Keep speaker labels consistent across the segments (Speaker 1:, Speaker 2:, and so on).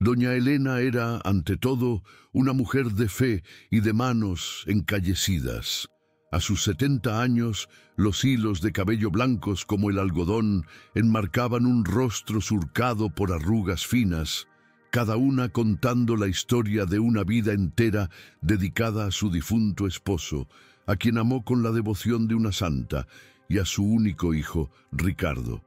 Speaker 1: Doña Elena era, ante todo, una mujer de fe y de manos encallecidas. A sus 70 años, los hilos de cabello blancos como el algodón enmarcaban un rostro surcado por arrugas finas, cada una contando la historia de una vida entera dedicada a su difunto esposo, a quien amó con la devoción de una santa, y a su único hijo, Ricardo.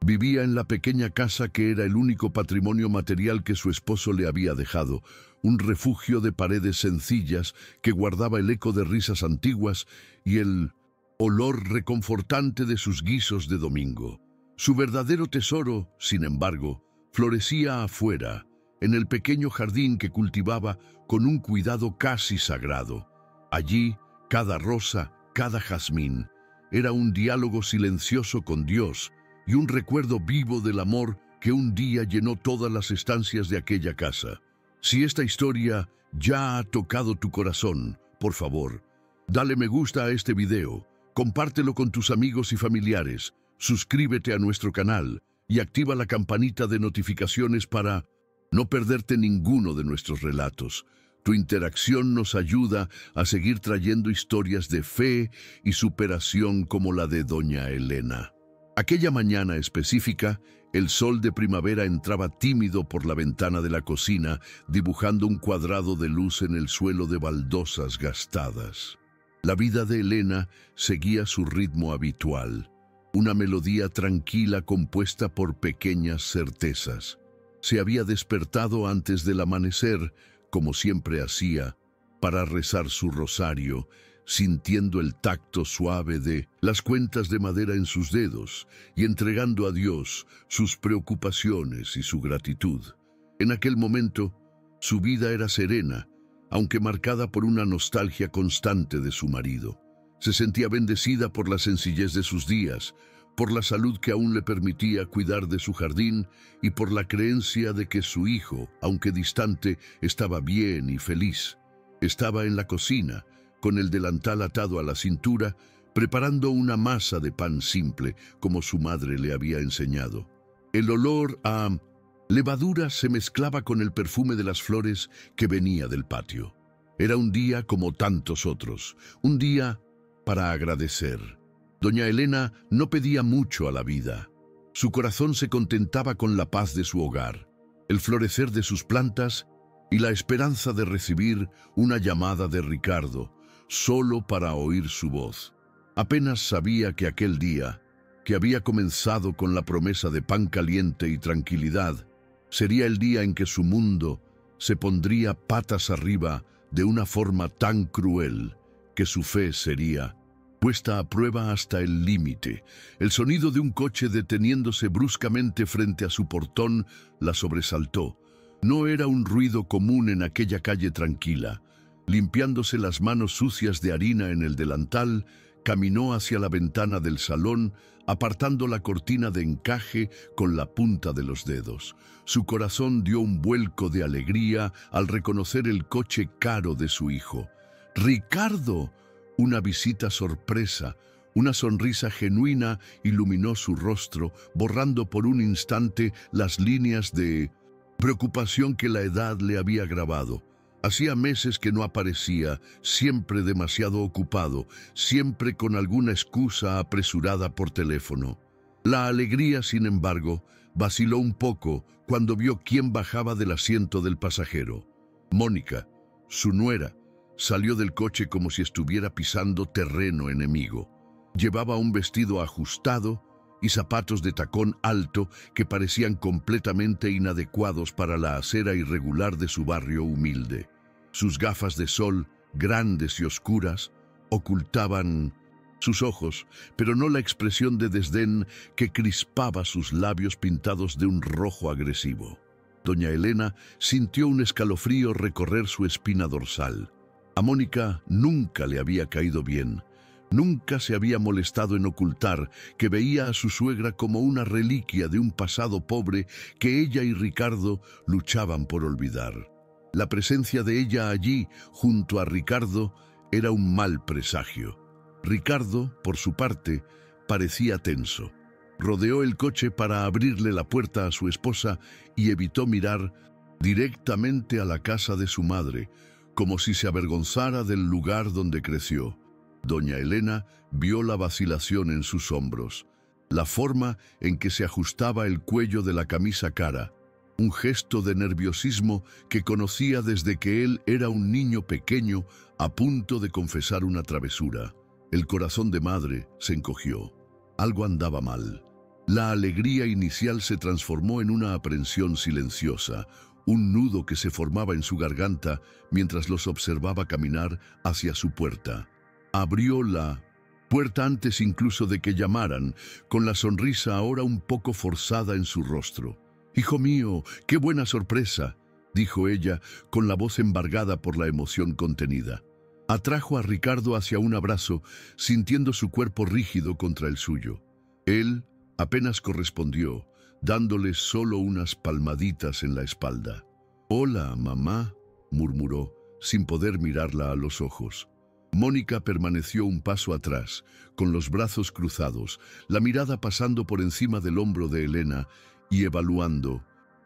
Speaker 1: Vivía en la pequeña casa que era el único patrimonio material que su esposo le había dejado, un refugio de paredes sencillas que guardaba el eco de risas antiguas y el olor reconfortante de sus guisos de domingo. Su verdadero tesoro, sin embargo, florecía afuera, en el pequeño jardín que cultivaba con un cuidado casi sagrado. Allí, cada rosa, cada jazmín, era un diálogo silencioso con Dios, y un recuerdo vivo del amor que un día llenó todas las estancias de aquella casa. Si esta historia ya ha tocado tu corazón, por favor, dale me gusta a este video, compártelo con tus amigos y familiares, suscríbete a nuestro canal y activa la campanita de notificaciones para no perderte ninguno de nuestros relatos. Tu interacción nos ayuda a seguir trayendo historias de fe y superación como la de Doña Elena. Aquella mañana específica, el sol de primavera entraba tímido por la ventana de la cocina, dibujando un cuadrado de luz en el suelo de baldosas gastadas. La vida de Elena seguía su ritmo habitual, una melodía tranquila compuesta por pequeñas certezas. Se había despertado antes del amanecer, como siempre hacía, para rezar su rosario, sintiendo el tacto suave de las cuentas de madera en sus dedos y entregando a Dios sus preocupaciones y su gratitud. En aquel momento, su vida era serena, aunque marcada por una nostalgia constante de su marido. Se sentía bendecida por la sencillez de sus días, por la salud que aún le permitía cuidar de su jardín y por la creencia de que su hijo, aunque distante, estaba bien y feliz. Estaba en la cocina, con el delantal atado a la cintura, preparando una masa de pan simple, como su madre le había enseñado. El olor a levadura se mezclaba con el perfume de las flores que venía del patio. Era un día como tantos otros, un día para agradecer. Doña Elena no pedía mucho a la vida. Su corazón se contentaba con la paz de su hogar, el florecer de sus plantas y la esperanza de recibir una llamada de Ricardo, solo para oír su voz. Apenas sabía que aquel día, que había comenzado con la promesa de pan caliente y tranquilidad, sería el día en que su mundo se pondría patas arriba de una forma tan cruel que su fe sería puesta a prueba hasta el límite. El sonido de un coche deteniéndose bruscamente frente a su portón la sobresaltó. No era un ruido común en aquella calle tranquila. Limpiándose las manos sucias de harina en el delantal, caminó hacia la ventana del salón, apartando la cortina de encaje con la punta de los dedos. Su corazón dio un vuelco de alegría al reconocer el coche caro de su hijo. ¡Ricardo! Una visita sorpresa, una sonrisa genuina iluminó su rostro, borrando por un instante las líneas de preocupación que la edad le había grabado. Hacía meses que no aparecía, siempre demasiado ocupado, siempre con alguna excusa apresurada por teléfono. La alegría, sin embargo, vaciló un poco cuando vio quién bajaba del asiento del pasajero. Mónica, su nuera, salió del coche como si estuviera pisando terreno enemigo. Llevaba un vestido ajustado y zapatos de tacón alto que parecían completamente inadecuados para la acera irregular de su barrio humilde. Sus gafas de sol, grandes y oscuras, ocultaban sus ojos, pero no la expresión de desdén que crispaba sus labios pintados de un rojo agresivo. Doña Elena sintió un escalofrío recorrer su espina dorsal. A Mónica nunca le había caído bien. Nunca se había molestado en ocultar que veía a su suegra como una reliquia de un pasado pobre que ella y Ricardo luchaban por olvidar. La presencia de ella allí, junto a Ricardo, era un mal presagio. Ricardo, por su parte, parecía tenso. Rodeó el coche para abrirle la puerta a su esposa y evitó mirar directamente a la casa de su madre, como si se avergonzara del lugar donde creció. Doña Elena vio la vacilación en sus hombros, la forma en que se ajustaba el cuello de la camisa cara, un gesto de nerviosismo que conocía desde que él era un niño pequeño a punto de confesar una travesura. El corazón de madre se encogió. Algo andaba mal. La alegría inicial se transformó en una aprensión silenciosa, un nudo que se formaba en su garganta mientras los observaba caminar hacia su puerta. Abrió la puerta antes incluso de que llamaran, con la sonrisa ahora un poco forzada en su rostro. «Hijo mío, qué buena sorpresa», dijo ella, con la voz embargada por la emoción contenida. Atrajo a Ricardo hacia un abrazo, sintiendo su cuerpo rígido contra el suyo. Él apenas correspondió, dándole solo unas palmaditas en la espalda. «Hola, mamá», murmuró, sin poder mirarla a los ojos. Mónica permaneció un paso atrás, con los brazos cruzados, la mirada pasando por encima del hombro de Elena y evaluando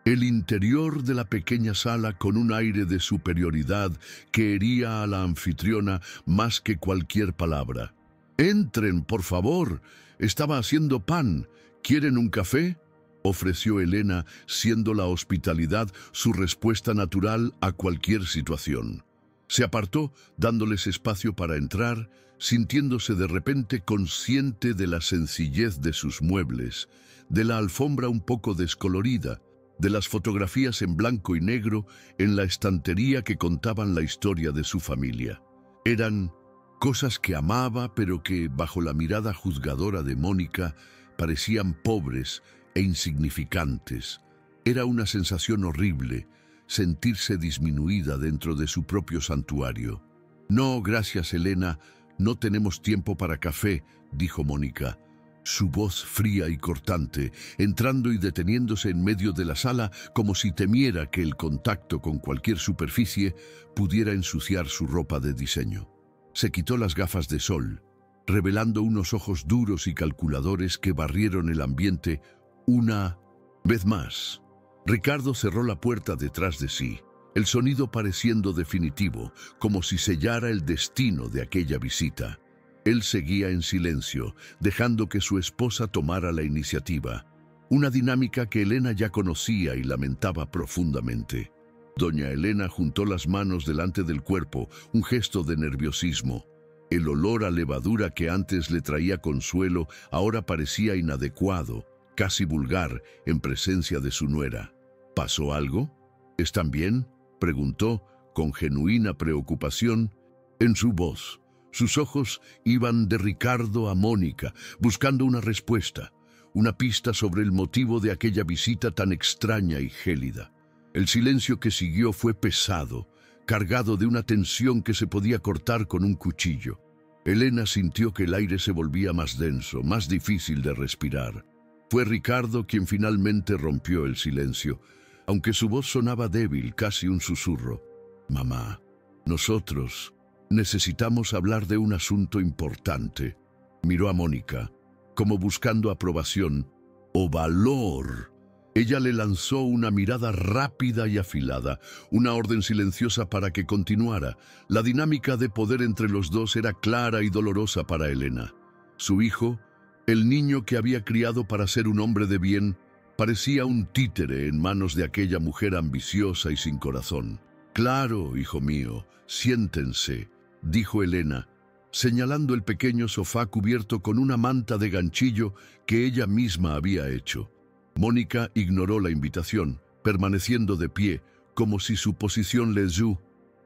Speaker 1: el interior de la pequeña sala con un aire de superioridad que hería a la anfitriona más que cualquier palabra. «Entren, por favor. Estaba haciendo pan. ¿Quieren un café?», ofreció Elena, siendo la hospitalidad su respuesta natural a cualquier situación. Se apartó, dándoles espacio para entrar, sintiéndose de repente consciente de la sencillez de sus muebles, de la alfombra un poco descolorida, de las fotografías en blanco y negro en la estantería que contaban la historia de su familia. Eran cosas que amaba, pero que, bajo la mirada juzgadora de Mónica, parecían pobres e insignificantes. Era una sensación horrible, sentirse disminuida dentro de su propio santuario. «No, gracias, Elena, no tenemos tiempo para café», dijo Mónica, su voz fría y cortante, entrando y deteniéndose en medio de la sala como si temiera que el contacto con cualquier superficie pudiera ensuciar su ropa de diseño. Se quitó las gafas de sol, revelando unos ojos duros y calculadores que barrieron el ambiente una vez más. Ricardo cerró la puerta detrás de sí, el sonido pareciendo definitivo, como si sellara el destino de aquella visita. Él seguía en silencio, dejando que su esposa tomara la iniciativa, una dinámica que Elena ya conocía y lamentaba profundamente. Doña Elena juntó las manos delante del cuerpo, un gesto de nerviosismo. El olor a levadura que antes le traía consuelo ahora parecía inadecuado, casi vulgar, en presencia de su nuera. ¿Pasó algo? ¿Están bien?, preguntó, con genuina preocupación, en su voz. Sus ojos iban de Ricardo a Mónica, buscando una respuesta, una pista sobre el motivo de aquella visita tan extraña y gélida. El silencio que siguió fue pesado, cargado de una tensión que se podía cortar con un cuchillo. Elena sintió que el aire se volvía más denso, más difícil de respirar. Fue Ricardo quien finalmente rompió el silencio, aunque su voz sonaba débil, casi un susurro. «Mamá, nosotros necesitamos hablar de un asunto importante». Miró a Mónica, como buscando aprobación o valor. Ella le lanzó una mirada rápida y afilada, una orden silenciosa para que continuara. La dinámica de poder entre los dos era clara y dolorosa para Elena. Su hijo, el niño que había criado para ser un hombre de bien, parecía un títere en manos de aquella mujer ambiciosa y sin corazón. «Claro, hijo mío, siéntense», dijo Elena, señalando el pequeño sofá cubierto con una manta de ganchillo que ella misma había hecho. Mónica ignoró la invitación, permaneciendo de pie, como si su posición les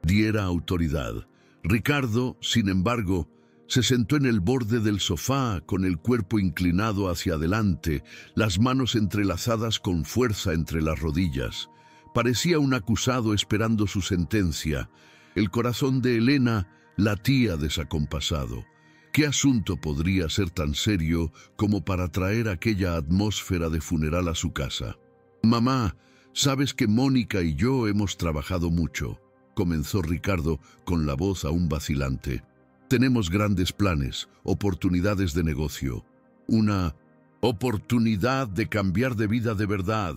Speaker 1: diera autoridad. Ricardo, sin embargo, se sentó en el borde del sofá con el cuerpo inclinado hacia adelante, las manos entrelazadas con fuerza entre las rodillas. Parecía un acusado esperando su sentencia. El corazón de Elena latía desacompasado. ¿Qué asunto podría ser tan serio como para traer aquella atmósfera de funeral a su casa? «Mamá, sabes que Mónica y yo hemos trabajado mucho», comenzó Ricardo con la voz aún vacilante. «Tenemos grandes planes, oportunidades de negocio. Una oportunidad de cambiar de vida de verdad,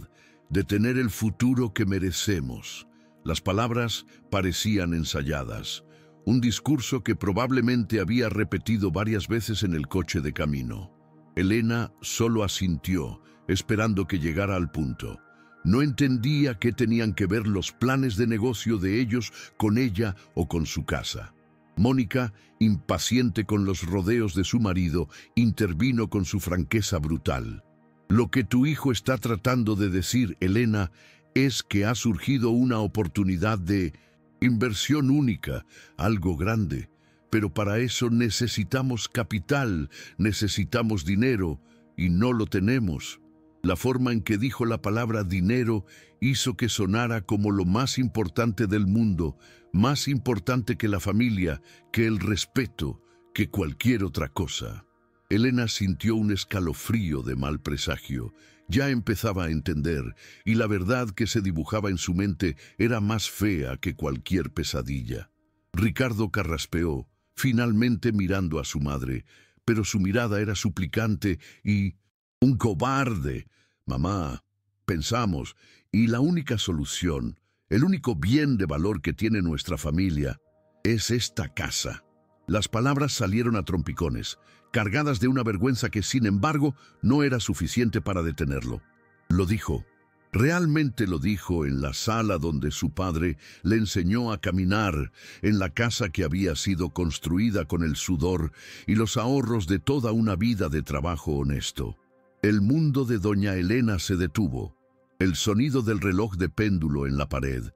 Speaker 1: de tener el futuro que merecemos. Las palabras parecían ensayadas, un discurso que probablemente había repetido varias veces en el coche de camino. Elena solo asintió, esperando que llegara al punto. No entendía qué tenían que ver los planes de negocio de ellos con ella o con su casa. Mónica, impaciente con los rodeos de su marido, intervino con su franqueza brutal. Lo que tu hijo está tratando de decir, Elena, es que ha surgido una oportunidad de inversión única, algo grande. Pero para eso necesitamos capital, necesitamos dinero, y no lo tenemos. La forma en que dijo la palabra dinero hizo que sonara como lo más importante del mundo, más importante que la familia, que el respeto, que cualquier otra cosa. Elena sintió un escalofrío de mal presagio. Ya empezaba a entender, y la verdad que se dibujaba en su mente era más fea que cualquier pesadilla. Ricardo carraspeó, finalmente mirando a su madre, pero su mirada era suplicante y «Un cobarde, mamá», pensamos, y la única solución, el único bien de valor que tiene nuestra familia, es esta casa. Las palabras salieron a trompicones, cargadas de una vergüenza que, sin embargo, no era suficiente para detenerlo. Lo dijo. Realmente lo dijo en la sala donde su padre le enseñó a caminar, en la casa que había sido construida con el sudor y los ahorros de toda una vida de trabajo honesto. El mundo de doña Elena se detuvo. El sonido del reloj de péndulo en la pared,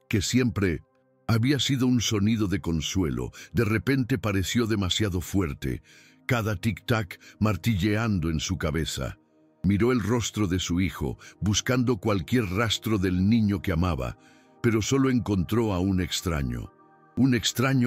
Speaker 1: que siempre había sido un sonido de consuelo, de repente pareció demasiado fuerte, cada tic-tac martilleando en su cabeza. Miró el rostro de su hijo, buscando cualquier rastro del niño que amaba, pero solo encontró a un extraño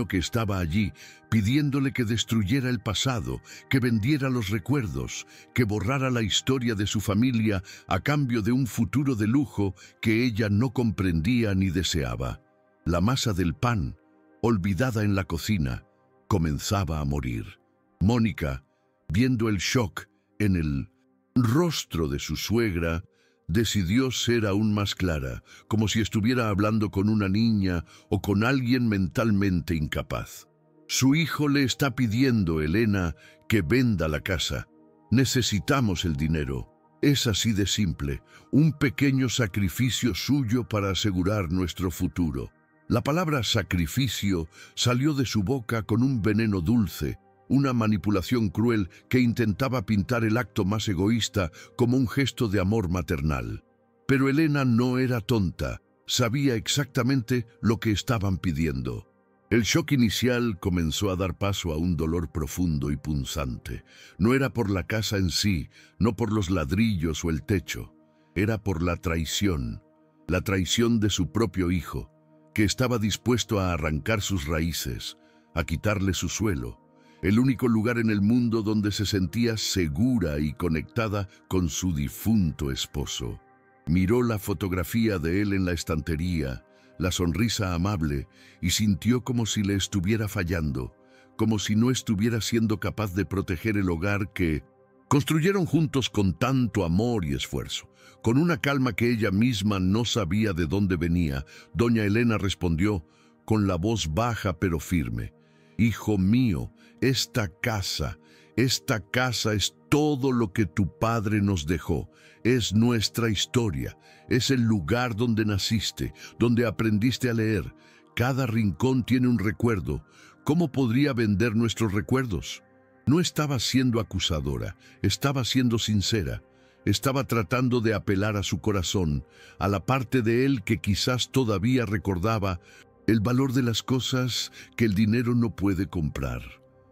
Speaker 1: que estaba allí, pidiéndole que destruyera el pasado, que vendiera los recuerdos, que borrara la historia de su familia a cambio de un futuro de lujo que ella no comprendía ni deseaba. La masa del pan, olvidada en la cocina, comenzaba a morir. Mónica, viendo el shock en el rostro de su suegra, decidió ser aún más clara, como si estuviera hablando con una niña o con alguien mentalmente incapaz. Su hijo le está pidiendo, Elena, que venda la casa. Necesitamos el dinero. Es así de simple, un pequeño sacrificio suyo para asegurar nuestro futuro. La palabra sacrificio salió de su boca con un veneno dulce, una manipulación cruel que intentaba pintar el acto más egoísta como un gesto de amor maternal. Pero Elena no era tonta, sabía exactamente lo que estaban pidiendo. El shock inicial comenzó a dar paso a un dolor profundo y punzante. No era por la casa en sí, no por los ladrillos o el techo. Era por la traición de su propio hijo, que estaba dispuesto a arrancar sus raíces, a quitarle su suelo, el único lugar en el mundo donde se sentía segura y conectada con su difunto esposo. Miró la fotografía de él en la estantería, la sonrisa amable, y sintió como si le estuviera fallando, como si no estuviera siendo capaz de proteger el hogar que construyeron juntos con tanto amor y esfuerzo. Con una calma que ella misma no sabía de dónde venía, doña Elena respondió, con la voz baja pero firme: «Hijo mío, esta casa es todo lo que tu padre nos dejó. Es nuestra historia, es el lugar donde naciste, donde aprendiste a leer. Cada rincón tiene un recuerdo. ¿Cómo podría vender nuestros recuerdos?». No estaba siendo acusadora, estaba siendo sincera. Estaba tratando de apelar a su corazón, a la parte de él que quizás todavía recordaba el valor de las cosas que el dinero no puede comprar.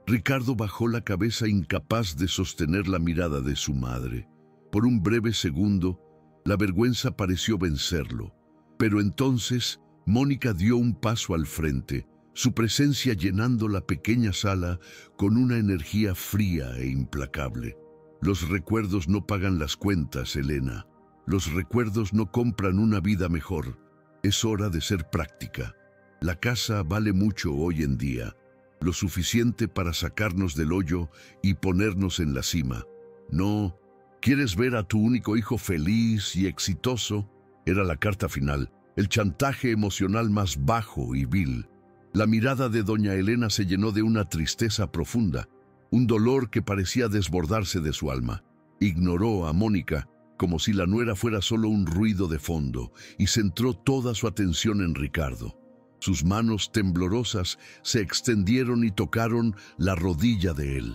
Speaker 1: Ricardo bajó la cabeza, incapaz de sostener la mirada de su madre. Por un breve segundo, la vergüenza pareció vencerlo. Pero entonces, Mónica dio un paso al frente, su presencia llenando la pequeña sala con una energía fría e implacable. Los recuerdos no pagan las cuentas, Elena. Los recuerdos no compran una vida mejor. Es hora de ser práctica. La casa vale mucho hoy en día, lo suficiente para sacarnos del hoyo y ponernos en la cima. ¿No quieres ver a tu único hijo feliz y exitoso? Era la carta final, el chantaje emocional más bajo y vil. La mirada de doña Elena se llenó de una tristeza profunda, un dolor que parecía desbordarse de su alma. Ignoró a Mónica como si la nuera fuera solo un ruido de fondo y centró toda su atención en Ricardo. Sus manos temblorosas se extendieron y tocaron la rodilla de él.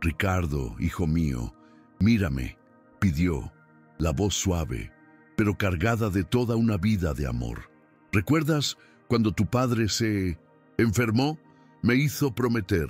Speaker 1: «Ricardo, hijo mío, mírame», pidió, la voz suave, pero cargada de toda una vida de amor. «¿Recuerdas cuando tu padre se enfermó? Me hizo prometer».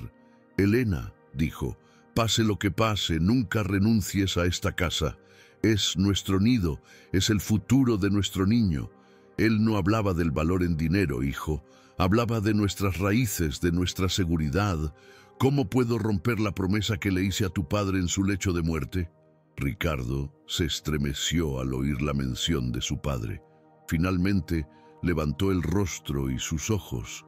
Speaker 1: «Elena», dijo, «pase lo que pase, nunca renuncies a esta casa. Es nuestro nido, es el futuro de nuestro niño». Él no hablaba del valor en dinero, hijo. Hablaba de nuestras raíces, de nuestra seguridad. ¿Cómo puedo romper la promesa que le hice a tu padre en su lecho de muerte? Ricardo se estremeció al oír la mención de su padre. Finalmente levantó el rostro y sus ojos,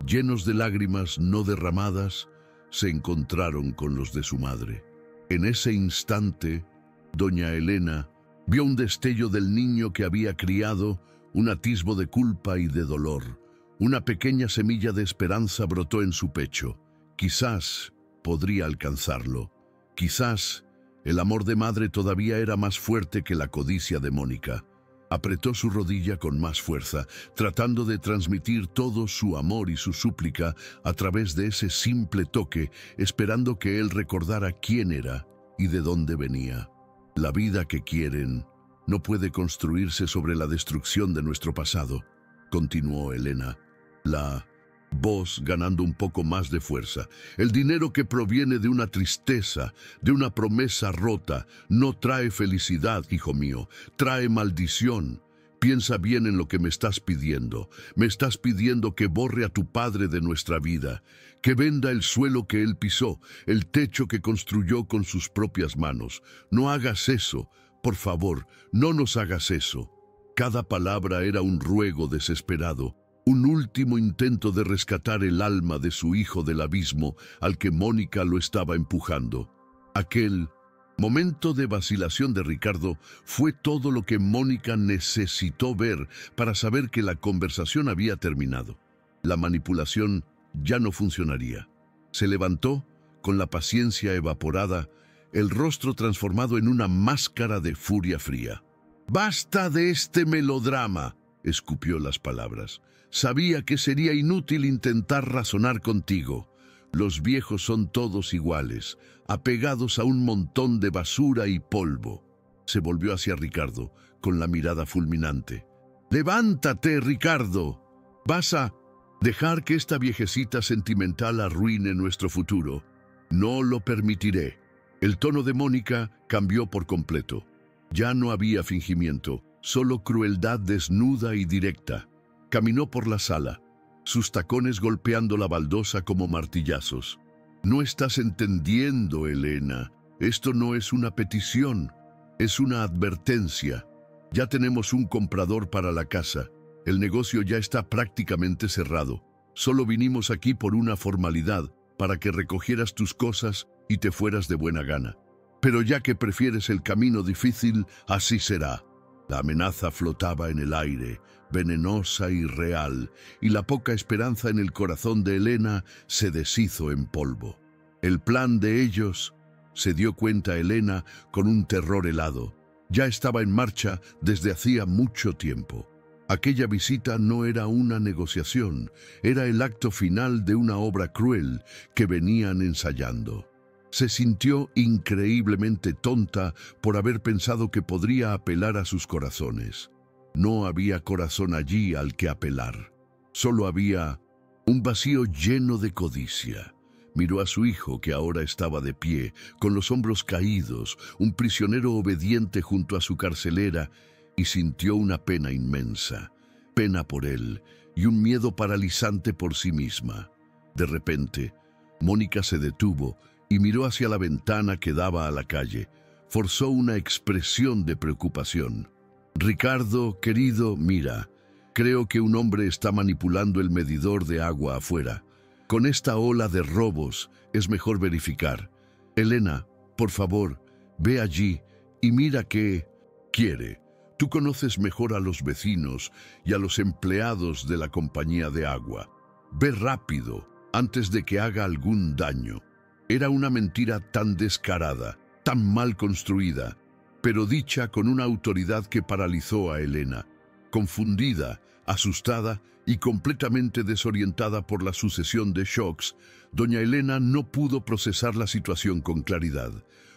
Speaker 1: llenos de lágrimas no derramadas, se encontraron con los de su madre. En ese instante, doña Elena vio un destello del niño que había criado, un atisbo de culpa y de dolor. Una pequeña semilla de esperanza brotó en su pecho. Quizás podría alcanzarlo. Quizás el amor de madre todavía era más fuerte que la codicia de Mónica. Apretó su rodilla con más fuerza, tratando de transmitir todo su amor y su súplica a través de ese simple toque, esperando que él recordara quién era y de dónde venía. La vida que quieren no puede construirse sobre la destrucción de nuestro pasado, continuó Elena, la voz ganando un poco más de fuerza. El dinero que proviene de una tristeza, de una promesa rota, no trae felicidad, hijo mío, trae maldición. Piensa bien en lo que me estás pidiendo. Me estás pidiendo que borre a tu padre de nuestra vida, que venda el suelo que él pisó, el techo que construyó con sus propias manos. No hagas eso. Por favor, no nos hagas eso. Cada palabra era un ruego desesperado, un último intento de rescatar el alma de su hijo del abismo al que Mónica lo estaba empujando. Aquel momento de vacilación de Ricardo fue todo lo que Mónica necesitó ver para saber que la conversación había terminado. La manipulación ya no funcionaría. Se levantó, con la paciencia evaporada, el rostro transformado en una máscara de furia fría. «Basta de este melodrama», escupió las palabras. «Sabía que sería inútil intentar razonar contigo. Los viejos son todos iguales, apegados a un montón de basura y polvo». Se volvió hacia Ricardo, con la mirada fulminante. «¡Levántate, Ricardo! ¿Vas a dejar que esta viejecita sentimental arruine nuestro futuro? No lo permitiré». El tono de Mónica cambió por completo. Ya no había fingimiento, solo crueldad desnuda y directa. Caminó por la sala, sus tacones golpeando la baldosa como martillazos. «No estás entendiendo, Elena. Esto no es una petición, es una advertencia. Ya tenemos un comprador para la casa. El negocio ya está prácticamente cerrado. Solo vinimos aquí por una formalidad, para que recogieras tus cosas y te fueras de buena gana. Pero ya que prefieres el camino difícil, así será». La amenaza flotaba en el aire, venenosa y real, y la poca esperanza en el corazón de Elena se deshizo en polvo. El plan de ellos, se dio cuenta Elena con un terror helado, ya estaba en marcha desde hacía mucho tiempo. Aquella visita no era una negociación, era el acto final de una obra cruel que venían ensayando. Se sintió increíblemente tonta por haber pensado que podría apelar a sus corazones. No había corazón allí al que apelar. Solo había un vacío lleno de codicia. Miró a su hijo, que ahora estaba de pie, con los hombros caídos, un prisionero obediente junto a su carcelera, y sintió una pena inmensa, pena por él y un miedo paralizante por sí misma. De repente, Mónica se detuvo y miró hacia la ventana que daba a la calle. Forzó una expresión de preocupación. «Ricardo, querido, mira, creo que un hombre está manipulando el medidor de agua afuera. Con esta ola de robos es mejor verificar. Elena, por favor, ve allí y mira qué quiere. Tú conoces mejor a los vecinos y a los empleados de la compañía de agua. Ve rápido, antes de que haga algún daño. Era una mentira tan descarada, tan mal construida, pero dicha con una autoridad que paralizó a Elena. Confundida, asustada y completamente desorientada por la sucesión de shocks, doña Elena no pudo procesar la situación con claridad.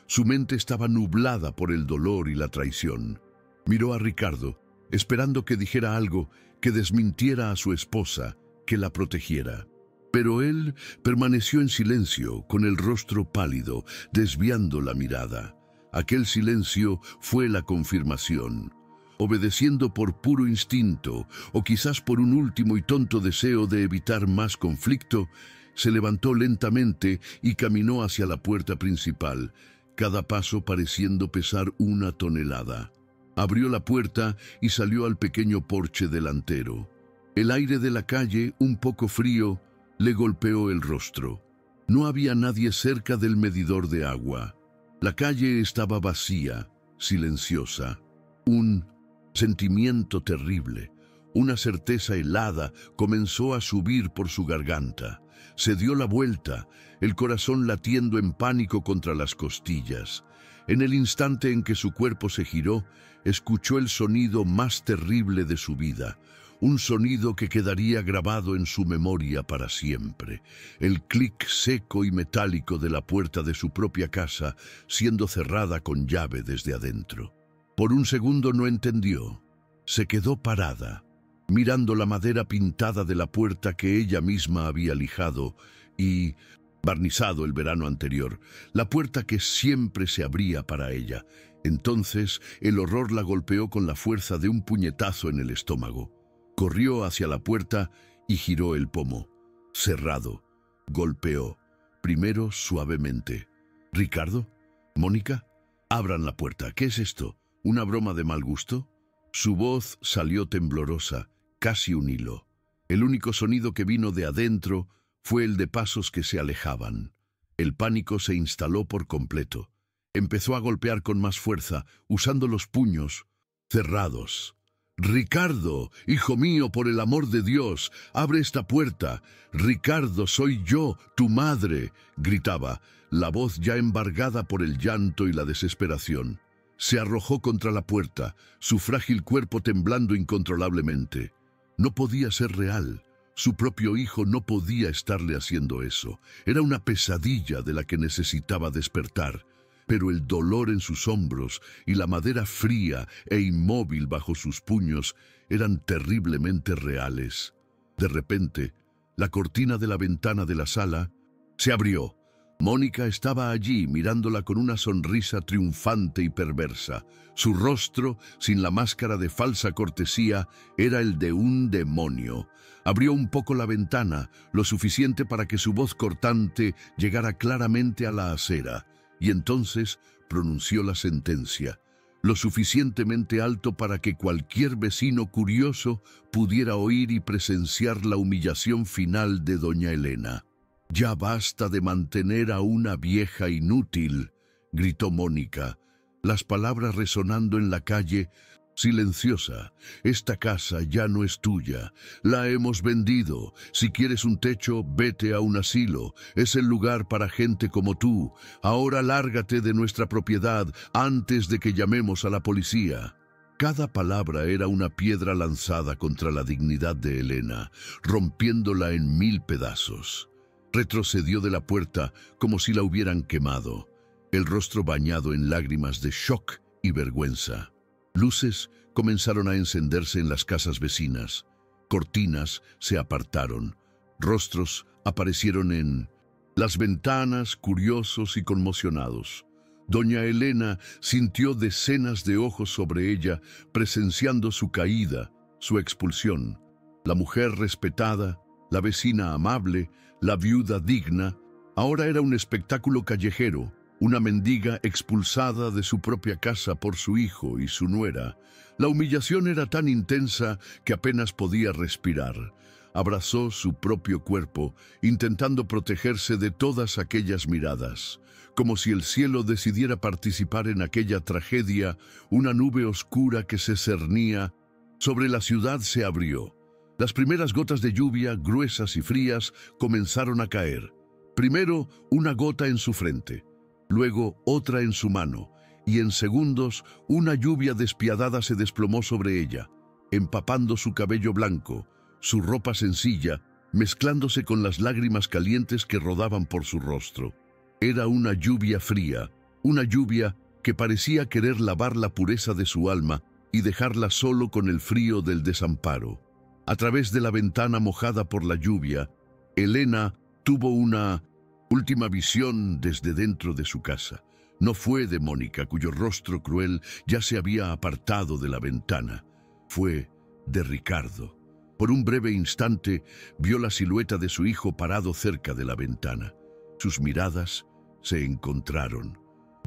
Speaker 1: Su mente estaba nublada por el dolor y la traición. Miró a Ricardo, esperando que dijera algo que desmintiera a su esposa, que la protegiera. Pero él permaneció en silencio, con el rostro pálido, desviando la mirada. Aquel silencio fue la confirmación. Obedeciendo por puro instinto, o quizás por un último y tonto deseo de evitar más conflicto, se levantó lentamente y caminó hacia la puerta principal, cada paso pareciendo pesar 1 tonelada. Abrió la puerta y salió al pequeño porche delantero. El aire de la calle, un poco frío, le golpeó el rostro. No había nadie cerca del medidor de agua. La calle estaba vacía, silenciosa. Un sentimiento terrible, una certeza helada comenzó a subir por su garganta. Se dio la vuelta, el corazón latiendo en pánico contra las costillas. En el instante en que su cuerpo se giró, escuchó el sonido más terrible de su vida. Un sonido que quedaría grabado en su memoria para siempre. El clic seco y metálico de la puerta de su propia casa, siendo cerrada con llave desde adentro. Por un segundo no entendió. Se quedó parada, mirando la madera pintada de la puerta que ella misma había lijado y barnizado el verano anterior, la puerta que siempre se abría para ella. Entonces el horror la golpeó con la fuerza de un puñetazo en el estómago. Corrió hacia la puerta y giró el pomo. Cerrado. Golpeó. Primero suavemente. ¿Ricardo? ¿Mónica? Abran la puerta. ¿Qué es esto? ¿Una broma de mal gusto? Su voz salió temblorosa, casi un hilo. El único sonido que vino de adentro fue el de pasos que se alejaban. El pánico se instaló por completo. Empezó a golpear con más fuerza, usando los puños cerrados. «Ricardo, hijo mío, por el amor de Dios, abre esta puerta. Ricardo, soy yo, tu madre», gritaba, la voz ya embargada por el llanto y la desesperación. Se arrojó contra la puerta, su frágil cuerpo temblando incontrolablemente. No podía ser real. Su propio hijo no podía estarle haciendo eso. Era una pesadilla de la que necesitaba despertar. Pero el dolor en sus hombros y la madera fría e inmóvil bajo sus puños eran terriblemente reales. De repente, la cortina de la ventana de la sala se abrió. Mónica estaba allí mirándola con una sonrisa triunfante y perversa. Su rostro, sin la máscara de falsa cortesía, era el de un demonio. Abrió un poco la ventana, lo suficiente para que su voz cortante llegara claramente a la acera. Y entonces pronunció la sentencia, lo suficientemente alto para que cualquier vecino curioso pudiera oír y presenciar la humillación final de doña Elena. «Ya basta de mantener a una vieja inútil», gritó Mónica, las palabras resonando en la calle, silenciosa. «Esta casa ya no es tuya, la hemos vendido. Si quieres un techo, vete a un asilo. Es el lugar para gente como tú. Ahora lárgate de nuestra propiedad antes de que llamemos a la policía». Cada palabra era una piedra lanzada contra la dignidad de Elena, rompiéndola en 1000 pedazos. Retrocedió de la puerta como si la hubieran quemado, el rostro bañado en lágrimas de shock y vergüenza. Luces comenzaron a encenderse en las casas vecinas. Cortinas se apartaron. Rostros aparecieron en las ventanas, curiosos y conmocionados. Doña Elena sintió decenas de ojos sobre ella, presenciando su caída, su expulsión. La mujer respetada, la vecina amable, la viuda digna, ahora era un espectáculo callejero, una mendiga expulsada de su propia casa por su hijo y su nuera. La humillación era tan intensa que apenas podía respirar. abrazó su propio cuerpo, intentando protegerse de todas aquellas miradas. Como si el cielo decidiera participar en aquella tragedia, una nube oscura que se cernía sobre la ciudad se abrió. Las primeras gotas de lluvia, gruesas y frías, comenzaron a caer. Primero, una gota en su frente, luego otra en su mano, y en segundos, una lluvia despiadada se desplomó sobre ella, empapando su cabello blanco, su ropa sencilla, mezclándose con las lágrimas calientes que rodaban por su rostro. Era una lluvia fría, una lluvia que parecía querer lavar la pureza de su alma y dejarla solo con el frío del desamparo. A través de la ventana mojada por la lluvia, Elena tuvo una última visión desde dentro de su casa. No fue de Mónica, cuyo rostro cruel ya se había apartado de la ventana. Fue de Ricardo. Por un breve instante vio la silueta de su hijo parado cerca de la ventana. Sus miradas se encontraron.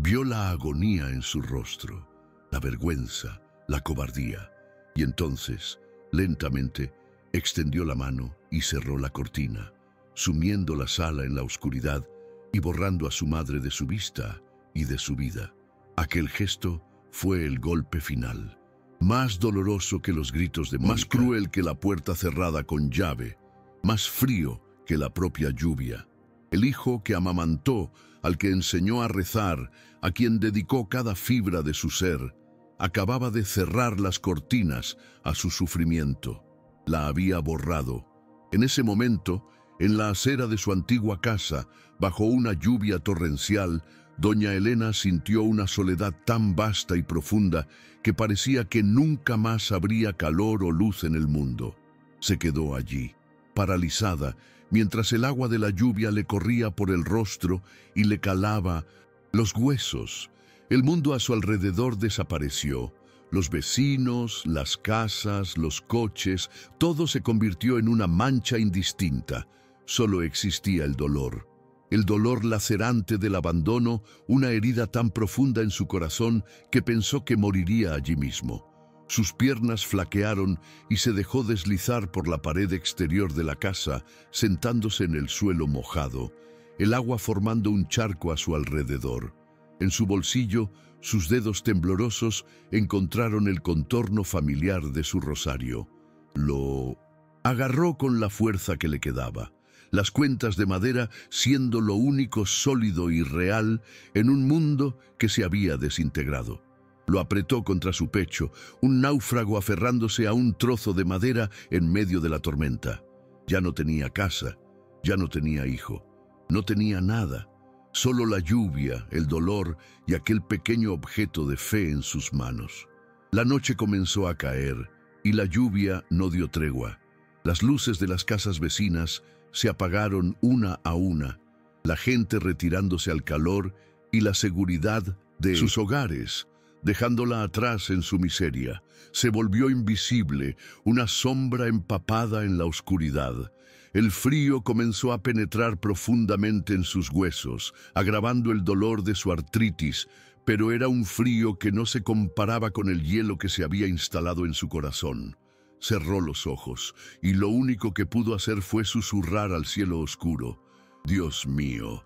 Speaker 1: Vio la agonía en su rostro, la vergüenza, la cobardía. Y entonces, lentamente, extendió la mano y cerró la cortina, sumiendo la sala en la oscuridad y borrando a su madre de su vista y de su vida. Aquel gesto fue el golpe final, más doloroso que los gritos de Mónica, más cruel que la puerta cerrada con llave, más frío que la propia lluvia. El hijo que amamantó, al que enseñó a rezar, a quien dedicó cada fibra de su ser, acababa de cerrar las cortinas a su sufrimiento. La había borrado. En ese momento, en la acera de su antigua casa, bajo una lluvia torrencial, doña Elena sintió una soledad tan vasta y profunda que parecía que nunca más habría calor o luz en el mundo. Se quedó allí, paralizada, mientras el agua de la lluvia le corría por el rostro y le calaba los huesos. El mundo a su alrededor desapareció. Los vecinos, las casas, los coches, todo se convirtió en una mancha indistinta. Solo existía el dolor lacerante del abandono, una herida tan profunda en su corazón que pensó que moriría allí mismo. Sus piernas flaquearon y se dejó deslizar por la pared exterior de la casa, sentándose en el suelo mojado, el agua formando un charco a su alrededor. En su bolsillo, sus dedos temblorosos encontraron el contorno familiar de su rosario. Lo agarró con la fuerza que le quedaba, las cuentas de madera siendo lo único sólido y real en un mundo que se había desintegrado. Lo apretó contra su pecho, un náufrago aferrándose a un trozo de madera en medio de la tormenta. Ya no tenía casa, ya no tenía hijo, no tenía nada, solo la lluvia, el dolor y aquel pequeño objeto de fe en sus manos. La noche comenzó a caer y la lluvia no dio tregua. Las luces de las casas vecinas se apagaron una a una, la gente retirándose al calor y la seguridad de sus hogares, dejándola atrás en su miseria. Se volvió invisible, una sombra empapada en la oscuridad. El frío comenzó a penetrar profundamente en sus huesos, agravando el dolor de su artritis, pero era un frío que no se comparaba con el hielo que se había instalado en su corazón. Cerró los ojos, y lo único que pudo hacer fue susurrar al cielo oscuro: Dios mío,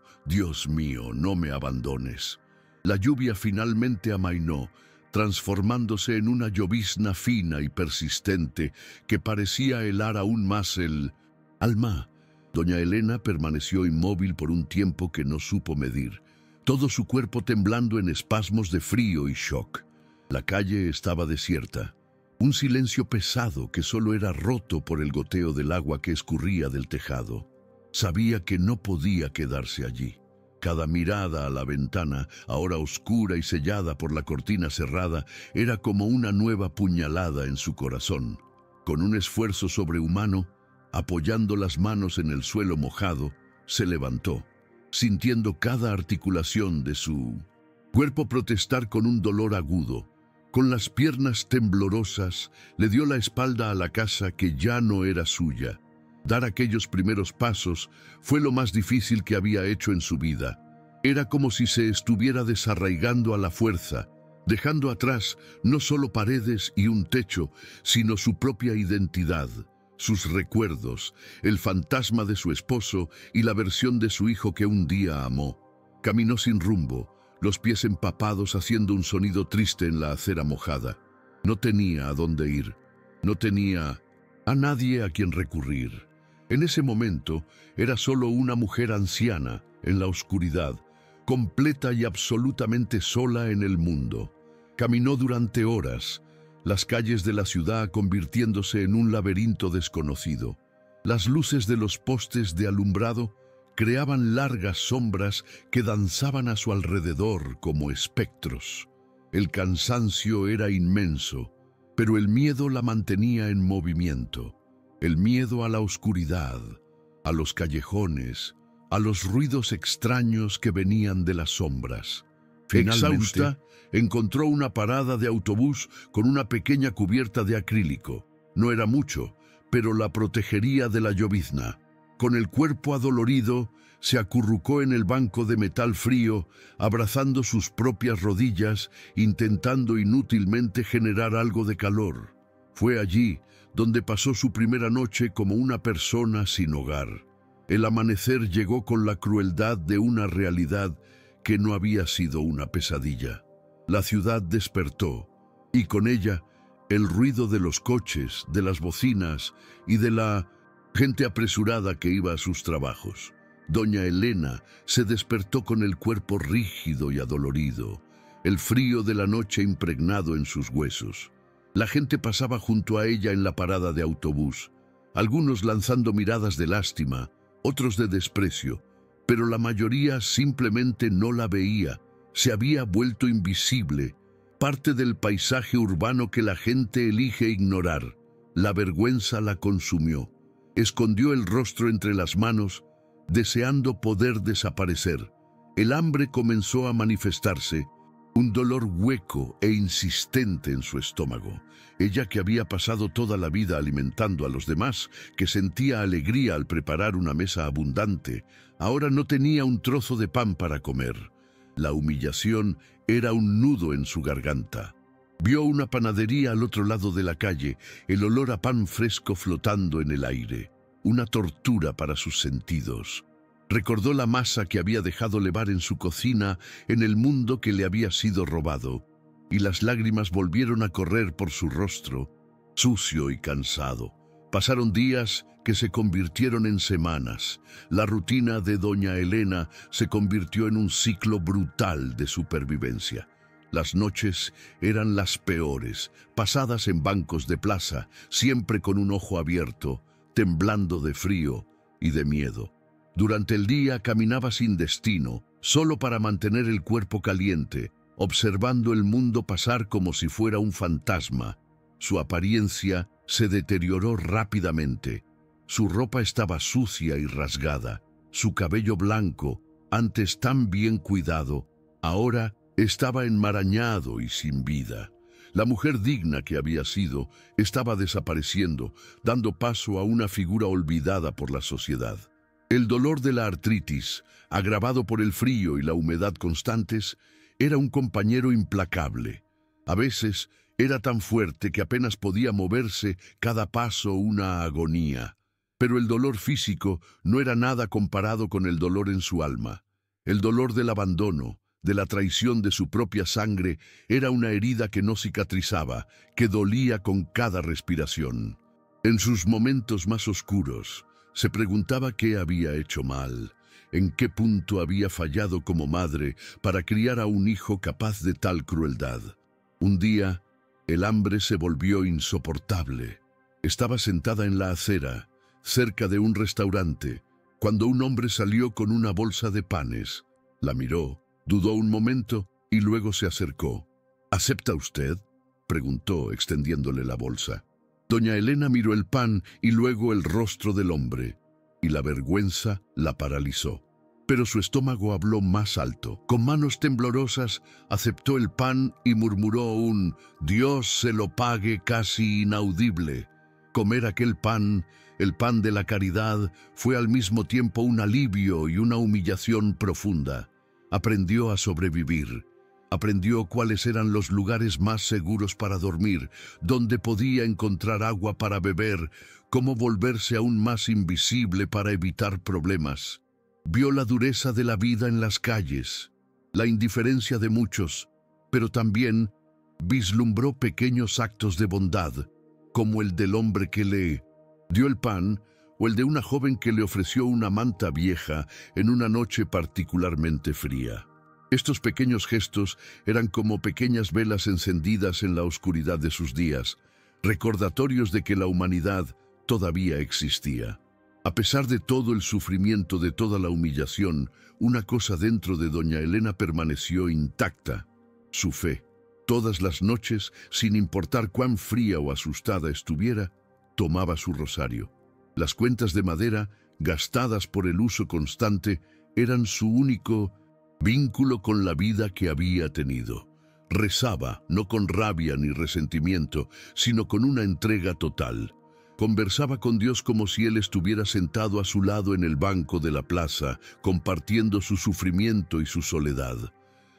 Speaker 1: no me abandones. La lluvia finalmente amainó, transformándose en una llovizna fina y persistente que parecía helar aún más el alma. Doña Elena permaneció inmóvil por un tiempo que no supo medir, todo su cuerpo temblando en espasmos de frío y shock. La calle estaba desierta, un silencio pesado que solo era roto por el goteo del agua que escurría del tejado. Sabía que no podía quedarse allí. Cada mirada a la ventana, ahora oscura y sellada por la cortina cerrada, era como una nueva puñalada en su corazón. Con un esfuerzo sobrehumano, apoyando las manos en el suelo mojado, se levantó, sintiendo cada articulación de su cuerpo protestar con un dolor agudo. Con las piernas temblorosas, le dio la espalda a la casa que ya no era suya. Dar aquellos primeros pasos fue lo más difícil que había hecho en su vida. Era como si se estuviera desarraigando a la fuerza, dejando atrás no solo paredes y un techo, sino su propia identidad, sus recuerdos, el fantasma de su esposo y la versión de su hijo que un día amó. Caminó sin rumbo, los pies empapados haciendo un sonido triste en la acera mojada. No tenía a dónde ir, no tenía a nadie a quien recurrir. En ese momento era solo una mujer anciana en la oscuridad, completa y absolutamente sola en el mundo. Caminó durante horas, las calles de la ciudad convirtiéndose en un laberinto desconocido. Las luces de los postes de alumbrado creaban largas sombras que danzaban a su alrededor como espectros. El cansancio era inmenso, pero el miedo la mantenía en movimiento. El miedo a la oscuridad, a los callejones, a los ruidos extraños que venían de las sombras. Exhausta, encontró una parada de autobús con una pequeña cubierta de acrílico. No era mucho, pero la protegería de la llovizna. Con el cuerpo adolorido, se acurrucó en el banco de metal frío, abrazando sus propias rodillas, intentando inútilmente generar algo de calor. Fue allí donde pasó su primera noche como una persona sin hogar. El amanecer llegó con la crueldad de una realidad que no había sido una pesadilla. La ciudad despertó, y con ella el ruido de los coches, de las bocinas y de la gente apresurada que iba a sus trabajos. Doña Elena se despertó con el cuerpo rígido y adolorido, el frío de la noche impregnado en sus huesos. La gente pasaba junto a ella en la parada de autobús, algunos lanzando miradas de lástima, otros de desprecio, pero la mayoría simplemente no la veía. Se había vuelto invisible, parte del paisaje urbano que la gente elige ignorar. La vergüenza la consumió. Escondió el rostro entre las manos, deseando poder desaparecer. El hambre comenzó a manifestarse, un dolor hueco e insistente en su estómago. Ella, que había pasado toda la vida alimentando a los demás, que sentía alegría al preparar una mesa abundante, ahora no tenía un trozo de pan para comer. La humillación era un nudo en su garganta. Vio una panadería al otro lado de la calle, el olor a pan fresco flotando en el aire. Una tortura para sus sentidos. Recordó la masa que había dejado levar en su cocina en el mundo que le había sido robado, y las lágrimas volvieron a correr por su rostro, sucio y cansado. Pasaron días que se convirtieron en semanas. La rutina de doña Elena se convirtió en un ciclo brutal de supervivencia. Las noches eran las peores, pasadas en bancos de plaza, siempre con un ojo abierto, temblando de frío y de miedo. Durante el día caminaba sin destino, solo para mantener el cuerpo caliente, observando el mundo pasar como si fuera un fantasma. Su apariencia se deterioró rápidamente. Su ropa estaba sucia y rasgada. Su cabello blanco, antes tan bien cuidado, ahora estaba enmarañado y sin vida. La mujer digna que había sido estaba desapareciendo, dando paso a una figura olvidada por la sociedad. El dolor de la artritis, agravado por el frío y la humedad constantes, era un compañero implacable. A veces era tan fuerte que apenas podía moverse, cada paso una agonía. Pero el dolor físico no era nada comparado con el dolor en su alma. El dolor del abandono, de la traición de su propia sangre, era una herida que no cicatrizaba, que dolía con cada respiración. En sus momentos más oscuros, se preguntaba qué había hecho mal, en qué punto había fallado como madre para criar a un hijo capaz de tal crueldad. Un día, el hambre se volvió insoportable. Estaba sentada en la acera, cerca de un restaurante, cuando un hombre salió con una bolsa de panes. La miró, dudó un momento y luego se acercó. ¿Acepta usted?, preguntó, extendiéndole la bolsa. Doña Elena miró el pan y luego el rostro del hombre, y la vergüenza la paralizó. Pero su estómago habló más alto. Con manos temblorosas aceptó el pan y murmuró un «Dios se lo pague» casi inaudible. Comer aquel pan, el pan de la caridad, fue al mismo tiempo un alivio y una humillación profunda. Aprendió a sobrevivir. Aprendió cuáles eran los lugares más seguros para dormir, dónde podía encontrar agua para beber, cómo volverse aún más invisible para evitar problemas. Vio la dureza de la vida en las calles, la indiferencia de muchos, pero también vislumbró pequeños actos de bondad, como el del hombre que le dio el pan o el de una joven que le ofreció una manta vieja en una noche particularmente fría. Estos pequeños gestos eran como pequeñas velas encendidas en la oscuridad de sus días, recordatorios de que la humanidad todavía existía. A pesar de todo el sufrimiento, de toda la humillación, una cosa dentro de doña Elena permaneció intacta: su fe. Todas las noches, sin importar cuán fría o asustada estuviera, tomaba su rosario. Las cuentas de madera, gastadas por el uso constante, eran su único vínculo con la vida que había tenido. Rezaba, no con rabia ni resentimiento, sino con una entrega total. Conversaba con Dios como si Él estuviera sentado a su lado en el banco de la plaza, compartiendo su sufrimiento y su soledad.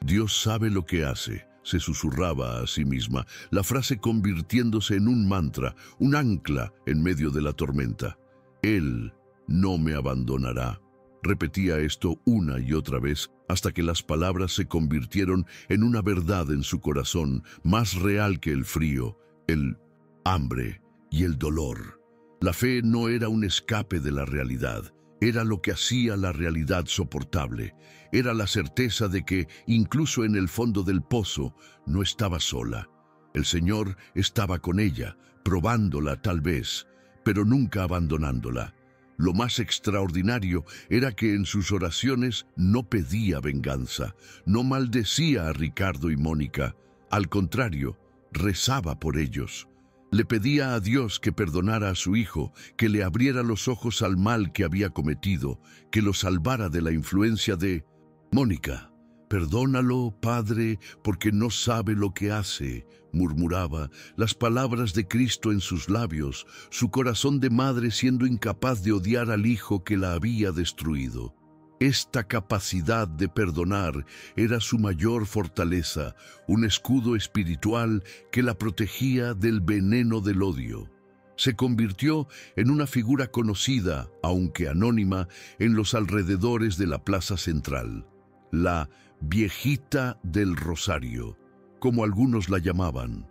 Speaker 1: Dios sabe lo que hace, se susurraba a sí misma, la frase convirtiéndose en un mantra, un ancla en medio de la tormenta. Él no me abandonará. Repetía esto una y otra vez hasta que las palabras se convirtieron en una verdad en su corazón, más real que el frío, el hambre y el dolor. La fe no era un escape de la realidad, era lo que hacía la realidad soportable. Era la certeza de que, incluso en el fondo del pozo, no estaba sola. El Señor estaba con ella, probándola tal vez, pero nunca abandonándola. Lo más extraordinario era que en sus oraciones no pedía venganza, no maldecía a Ricardo y Mónica. Al contrario, rezaba por ellos. Le pedía a Dios que perdonara a su hijo, que le abriera los ojos al mal que había cometido, que lo salvara de la influencia de Mónica. «Perdónalo, Padre, porque no sabe lo que hace», murmuraba, las palabras de Cristo en sus labios, su corazón de madre siendo incapaz de odiar al hijo que la había destruido. Esta capacidad de perdonar era su mayor fortaleza, un escudo espiritual que la protegía del veneno del odio. Se convirtió en una figura conocida, aunque anónima, en los alrededores de la plaza central. La viejita del Rosario, como algunos la llamaban.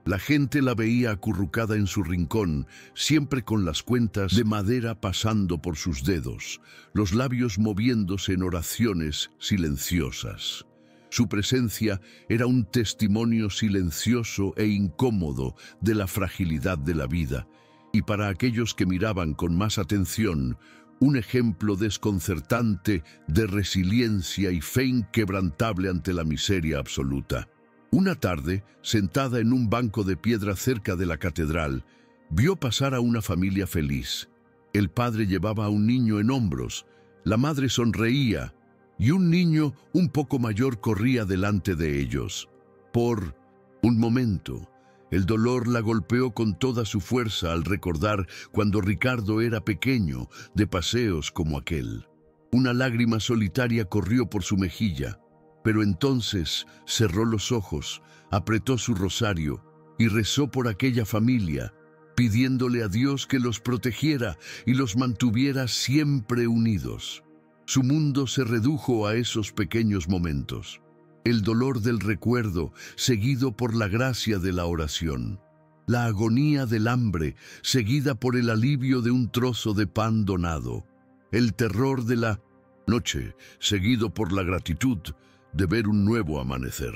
Speaker 1: La gente la veía acurrucada en su rincón, siempre con las cuentas de madera pasando por sus dedos, los labios moviéndose en oraciones silenciosas. Su presencia era un testimonio silencioso e incómodo de la fragilidad de la vida, y para aquellos que miraban con más atención, un ejemplo desconcertante de resiliencia y fe inquebrantable ante la miseria absoluta. Una tarde, sentada en un banco de piedra cerca de la catedral, vio pasar a una familia feliz. El padre llevaba a un niño en hombros, la madre sonreía, y un niño un poco mayor corría delante de ellos. Por un momento, el dolor la golpeó con toda su fuerza al recordar cuando Ricardo era pequeño, de paseos como aquel. Una lágrima solitaria corrió por su mejilla, pero entonces cerró los ojos, apretó su rosario y rezó por aquella familia, pidiéndole a Dios que los protegiera y los mantuviera siempre unidos. Su mundo se redujo a esos pequeños momentos. El dolor del recuerdo, seguido por la gracia de la oración. La agonía del hambre, seguida por el alivio de un trozo de pan donado. El terror de la noche, seguido por la gratitud de ver un nuevo amanecer.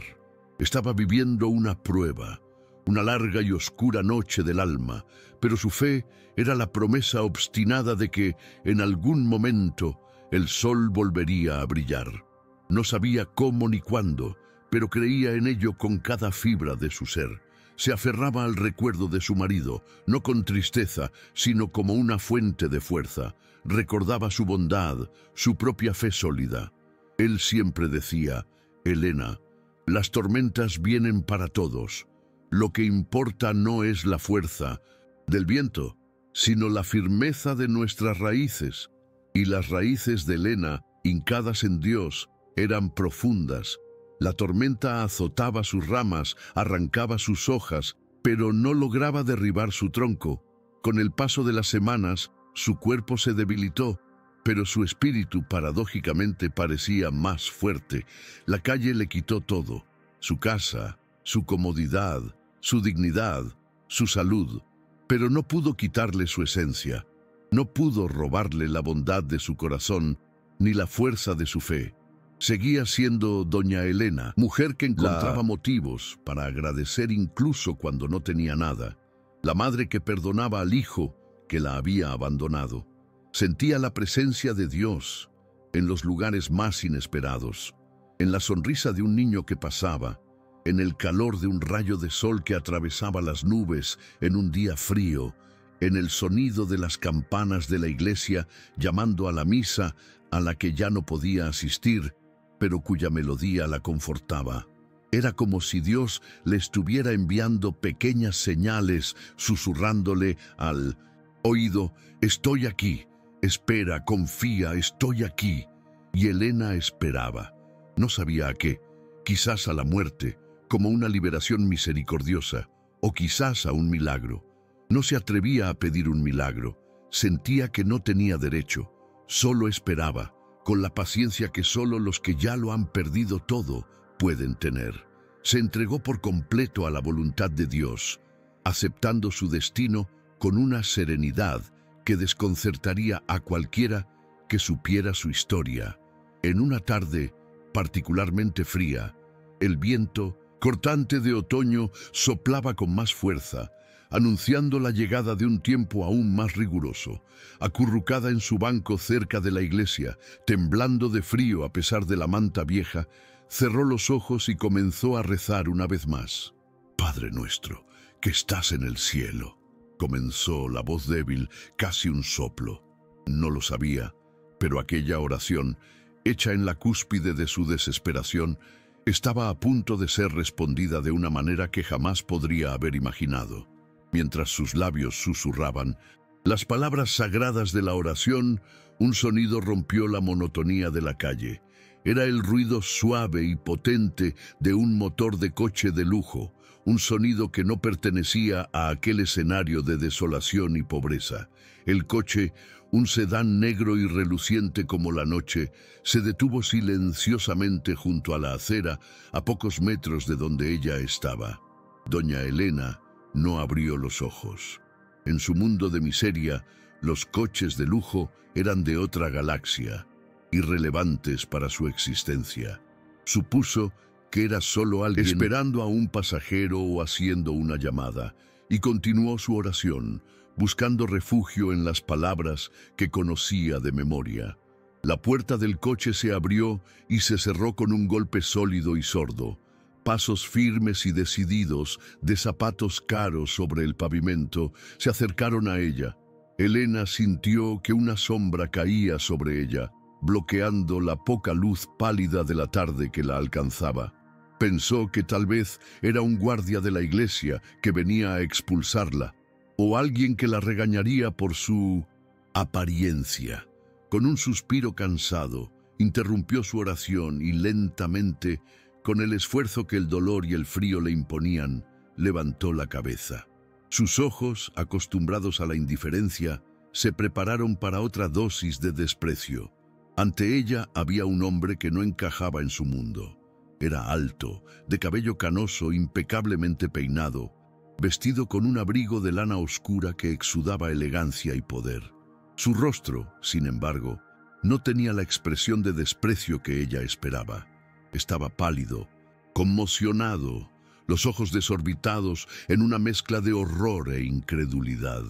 Speaker 1: Estaba viviendo una prueba, una larga y oscura noche del alma, pero su fe era la promesa obstinada de que, en algún momento, el sol volvería a brillar. No sabía cómo ni cuándo, pero creía en ello con cada fibra de su ser. Se aferraba al recuerdo de su marido, no con tristeza, sino como una fuente de fuerza. Recordaba su bondad, su propia fe sólida. Él siempre decía: «Elena, las tormentas vienen para todos. Lo que importa no es la fuerza del viento, sino la firmeza de nuestras raíces». Y las raíces de Elena, hincadas en Dios, eran profundas. La tormenta azotaba sus ramas, arrancaba sus hojas, pero no lograba derribar su tronco. Con el paso de las semanas, su cuerpo se debilitó, pero su espíritu paradójicamente parecía más fuerte. La calle le quitó todo: su casa, su comodidad, su dignidad, su salud, pero no pudo quitarle su esencia. No pudo robarle la bondad de su corazón ni la fuerza de su fe. Seguía siendo doña Elena, mujer que encontraba motivos para agradecer incluso cuando no tenía nada. La madre que perdonaba al hijo que la había abandonado. Sentía la presencia de Dios en los lugares más inesperados, en la sonrisa de un niño que pasaba, en el calor de un rayo de sol que atravesaba las nubes en un día frío, en el sonido de las campanas de la iglesia llamando a la misa a la que ya no podía asistir, pero cuya melodía la confortaba. Era como si Dios le estuviera enviando pequeñas señales, susurrándole al oído: «Estoy aquí, espera, confía, estoy aquí». Y Elena esperaba. No sabía a qué, quizás a la muerte, como una liberación misericordiosa, o quizás a un milagro. No se atrevía a pedir un milagro. Sentía que no tenía derecho. Solo esperaba, con la paciencia que solo los que ya lo han perdido todo pueden tener. Se entregó por completo a la voluntad de Dios, aceptando su destino con una serenidad que desconcertaría a cualquiera que supiera su historia. En una tarde particularmente fría, el viento cortante de otoño soplaba con más fuerza, anunciando la llegada de un tiempo aún más riguroso. Acurrucada en su banco cerca de la iglesia, temblando de frío a pesar de la manta vieja, cerró los ojos y comenzó a rezar una vez más. «Padre nuestro, que estás en el cielo», comenzó la voz débil, casi un soplo. No lo sabía, pero aquella oración, hecha en la cúspide de su desesperación, estaba a punto de ser respondida de una manera que jamás podría haber imaginado. Mientras sus labios susurraban las palabras sagradas de la oración, un sonido rompió la monotonía de la calle. Era el ruido suave y potente de un motor de coche de lujo, un sonido que no pertenecía a aquel escenario de desolación y pobreza. El coche, un sedán negro y reluciente como la noche, se detuvo silenciosamente junto a la acera, a pocos metros de donde ella estaba. Doña Elena no abrió los ojos. En su mundo de miseria, los coches de lujo eran de otra galaxia, irrelevantes para su existencia. Supuso que era solo alguien esperando a un pasajero o haciendo una llamada, y continuó su oración, buscando refugio en las palabras que conocía de memoria. La puerta del coche se abrió y se cerró con un golpe sólido y sordo. Pasos firmes y decididos, de zapatos caros sobre el pavimento, se acercaron a ella. Elena sintió que una sombra caía sobre ella, bloqueando la poca luz pálida de la tarde que la alcanzaba. Pensó que tal vez era un guardia de la iglesia que venía a expulsarla, o alguien que la regañaría por su apariencia. Con un suspiro cansado, interrumpió su oración y lentamente, con el esfuerzo que el dolor y el frío le imponían, levantó la cabeza. Sus ojos, acostumbrados a la indiferencia, se prepararon para otra dosis de desprecio. Ante ella había un hombre que no encajaba en su mundo. Era alto, de cabello canoso, impecablemente peinado, vestido con un abrigo de lana oscura que exudaba elegancia y poder. Su rostro, sin embargo, no tenía la expresión de desprecio que ella esperaba. Estaba pálido, conmocionado, los ojos desorbitados en una mezcla de horror e incredulidad.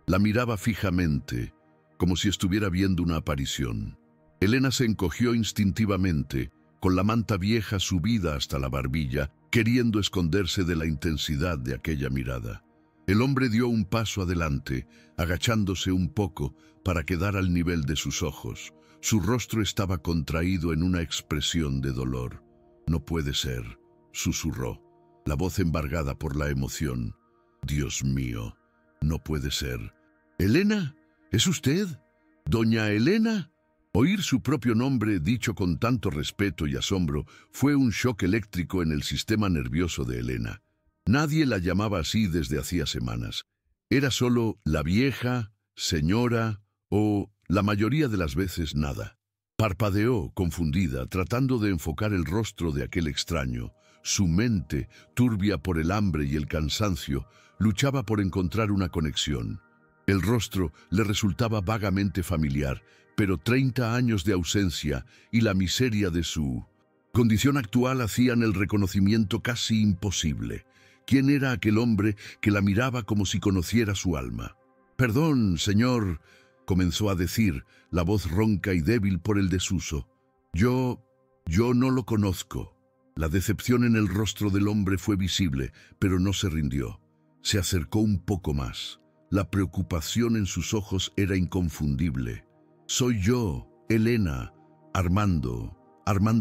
Speaker 1: La miraba fijamente, como si estuviera viendo una aparición. Elena se encogió instintivamente, con la manta vieja subida hasta la barbilla, queriendo esconderse de la intensidad de aquella mirada. El hombre dio un paso adelante, agachándose un poco para quedar al nivel de sus ojos. Su rostro estaba contraído en una expresión de dolor. «No puede ser», susurró, la voz embargada por la emoción. «Dios mío, no puede ser». «¿Elena? ¿Es usted? ¿Doña Elena?» Oír su propio nombre dicho con tanto respeto y asombro fue un shock eléctrico en el sistema nervioso de Elena. Nadie la llamaba así desde hacía semanas. Era solo la vieja, señora o, la mayoría de las veces, nada. Parpadeó, confundida, tratando de enfocar el rostro de aquel extraño. Su mente, turbia por el hambre y el cansancio, luchaba por encontrar una conexión. El rostro le resultaba vagamente familiar, pero 30 años de ausencia y la miseria de su condición actual hacían el reconocimiento casi imposible. ¿Quién era aquel hombre que la miraba como si conociera su alma? «Perdón, señor», comenzó a decir, la voz ronca y débil por el desuso. Yo no lo conozco». La decepción en el rostro del hombre fue visible, pero no se rindió. Se acercó un poco más. La preocupación en sus ojos era inconfundible. «Soy yo, Elena, Armando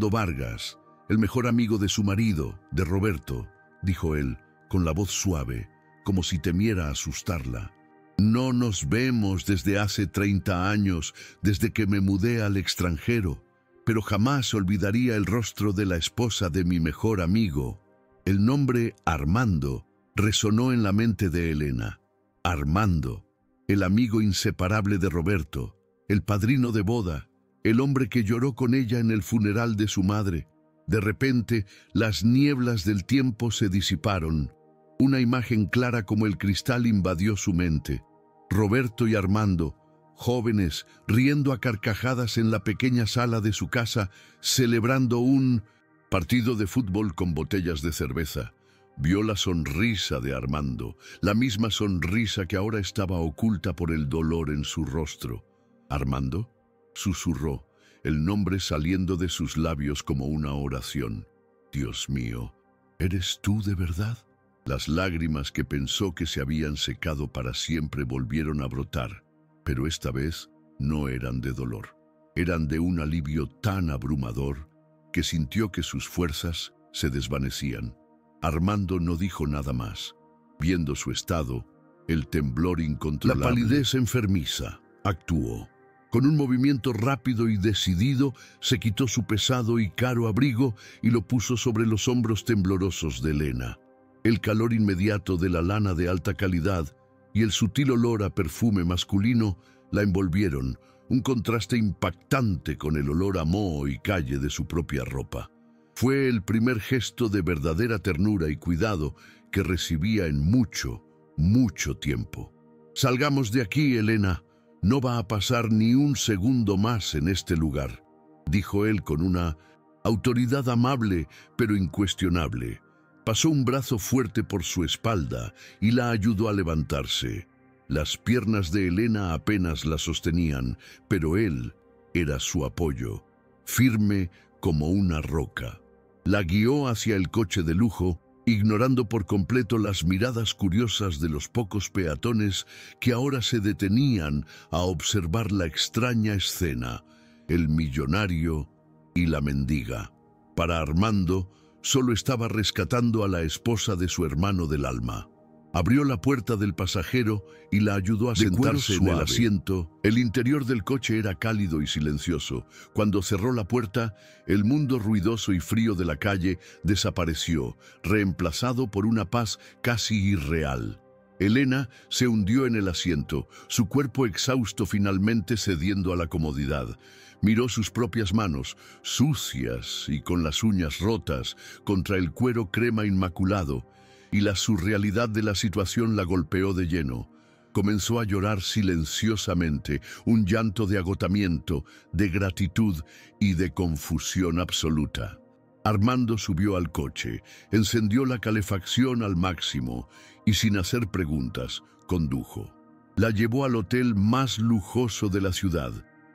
Speaker 1: Vargas, el mejor amigo de su marido, de Roberto», dijo él, con la voz suave, como si temiera asustarla. «No nos vemos desde hace 30 años, desde que me mudé al extranjero, pero jamás olvidaría el rostro de la esposa de mi mejor amigo». El nombre Armando resonó en la mente de Elena. Armando, el amigo inseparable de Roberto, el padrino de boda, el hombre que lloró con ella en el funeral de su madre. De repente, las nieblas del tiempo se disiparon. Una imagen clara como el cristal invadió su mente. Roberto y Armando, jóvenes, riendo a carcajadas en la pequeña sala de su casa, celebrando un partido de fútbol con botellas de cerveza. Vio la sonrisa de Armando, la misma sonrisa que ahora estaba oculta por el dolor en su rostro. «¿Armando?», susurró, el nombre saliendo de sus labios como una oración. «Dios mío, ¿eres tú de verdad?». Las lágrimas que pensó que se habían secado para siempre volvieron a brotar, pero esta vez no eran de dolor. Eran de un alivio tan abrumador que sintió que sus fuerzas se desvanecían. Armando no dijo nada más. Viendo su estado, el temblor incontrolable, la palidez enfermiza, actuó. Con un movimiento rápido y decidido, se quitó su pesado y caro abrigo y lo puso sobre los hombros temblorosos de Elena. El calor inmediato de la lana de alta calidad y el sutil olor a perfume masculino la envolvieron, un contraste impactante con el olor a moho y calle de su propia ropa. Fue el primer gesto de verdadera ternura y cuidado que recibía en mucho, mucho tiempo. «Salgamos de aquí, Elena. No va a pasar ni un segundo más en este lugar», dijo él con una autoridad amable pero incuestionable. Pasó un brazo fuerte por su espalda y la ayudó a levantarse. Las piernas de Elena apenas la sostenían, pero él era su apoyo, firme como una roca. La guió hacia el coche de lujo, ignorando por completo las miradas curiosas de los pocos peatones que ahora se detenían a observar la extraña escena, el millonario y la mendiga. Para Armando, solo estaba rescatando a la esposa de su hermano del alma. Abrió la puerta del pasajero y la ayudó a sentarse en el asiento. El interior del coche era cálido y silencioso. Cuando cerró la puerta, el mundo ruidoso y frío de la calle desapareció, reemplazado por una paz casi irreal. Elena se hundió en el asiento, su cuerpo exhausto finalmente cediendo a la comodidad. Miró sus propias manos, sucias y con las uñas rotas, contra el cuero crema inmaculado, y la surrealidad de la situación la golpeó de lleno. Comenzó a llorar silenciosamente, un llanto de agotamiento, de gratitud y de confusión absoluta. Armando subió al coche, encendió la calefacción al máximo y, sin hacer preguntas, condujo. La llevó al hotel más lujoso de la ciudad,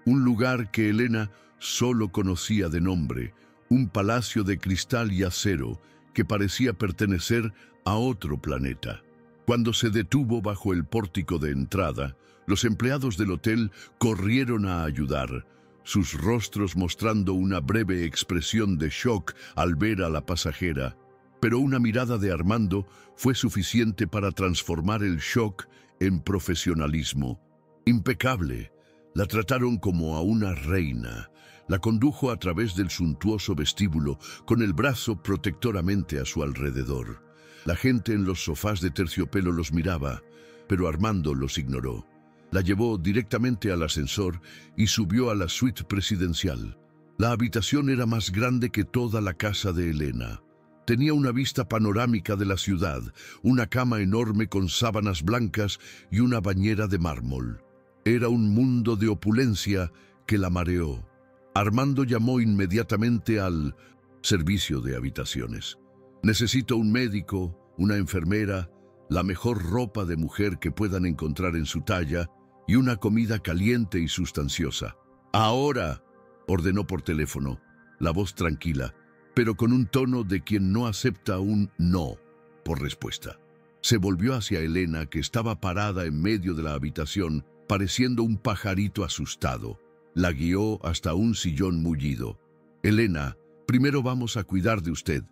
Speaker 1: un lugar que Elena solo conocía de nombre, un palacio de cristal y acero que parecía pertenecer a otro planeta. Cuando se detuvo bajo el pórtico de entrada, los empleados del hotel corrieron a ayudar, sus rostros mostrando una breve expresión de shock al ver a la pasajera, pero una mirada de Armando fue suficiente para transformar el shock en profesionalismo. Impecable, la trataron como a una reina, la condujo a través del suntuoso vestíbulo con el brazo protectoramente a su alrededor. La gente en los sofás de terciopelo los miraba, pero Armando los ignoró. La llevó directamente al ascensor y subió a la suite presidencial. La habitación era más grande que toda la casa de Elena. Tenía una vista panorámica de la ciudad, una cama enorme con sábanas blancas y una bañera de mármol. Era un mundo de opulencia que la mareó. Armando llamó inmediatamente al servicio de habitaciones. Necesito un médico, una enfermera, la mejor ropa de mujer que puedan encontrar en su talla y una comida caliente y sustanciosa. Ahora, ordenó por teléfono, la voz tranquila, pero con un tono de quien no acepta un no por respuesta. Se volvió hacia Elena, que estaba parada en medio de la habitación, pareciendo un pajarito asustado. La guió hasta un sillón mullido. Elena, primero vamos a cuidar de usted.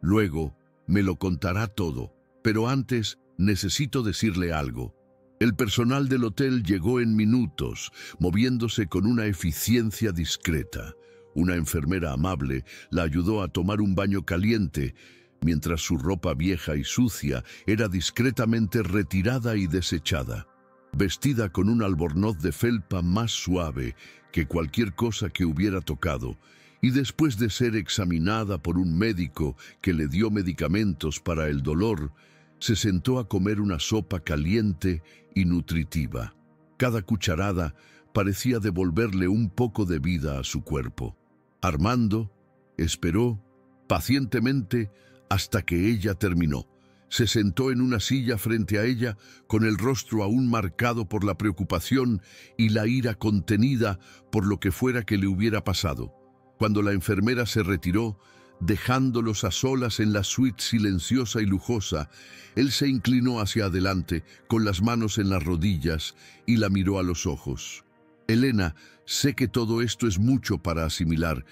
Speaker 1: Luego me lo contará todo. Pero antes necesito decirle algo. El personal del hotel llegó en minutos, moviéndose con una eficiencia discreta. Una enfermera amable la ayudó a tomar un baño caliente, mientras su ropa vieja y sucia era discretamente retirada y desechada. Vestida con un albornoz de felpa más suave que cualquier cosa que hubiera tocado, y después de ser examinada por un médico que le dio medicamentos para el dolor, se sentó a comer una sopa caliente y nutritiva. Cada cucharada parecía devolverle un poco de vida a su cuerpo. Armando esperó pacientemente hasta que ella terminó. Se sentó en una silla frente a ella, con el rostro aún marcado por la preocupación y la ira contenida por lo que fuera que le hubiera pasado. Cuando la enfermera se retiró, dejándolos a solas en la suite silenciosa y lujosa, él se inclinó hacia adelante, con las manos en las rodillas, y la miró a los ojos. Elena, sé que todo esto es mucho para asimilar.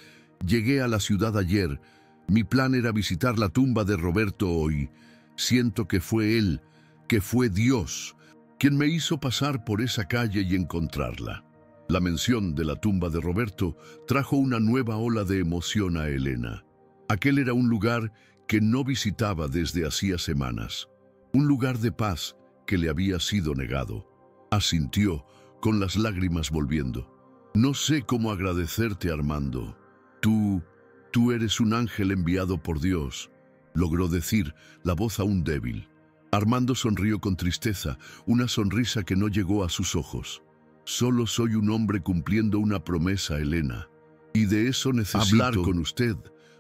Speaker 1: Llegué a la ciudad ayer. Mi plan era visitar la tumba de Roberto hoy. Siento que fue él, que fue Dios, quien me hizo pasar por esa calle y encontrarla. La mención de la tumba de Roberto trajo una nueva ola de emoción a Elena. Aquel era un lugar que no visitaba desde hacía semanas. Un lugar de paz que le había sido negado. Asintió, con las lágrimas volviendo. No sé cómo agradecerte, Armando. Tú eres un ángel enviado por Dios, logró decir, la voz aún débil. Armando sonrió con tristeza, una sonrisa que no llegó a sus ojos. Solo soy un hombre cumpliendo una promesa, Elena. Y de eso necesito hablar con usted.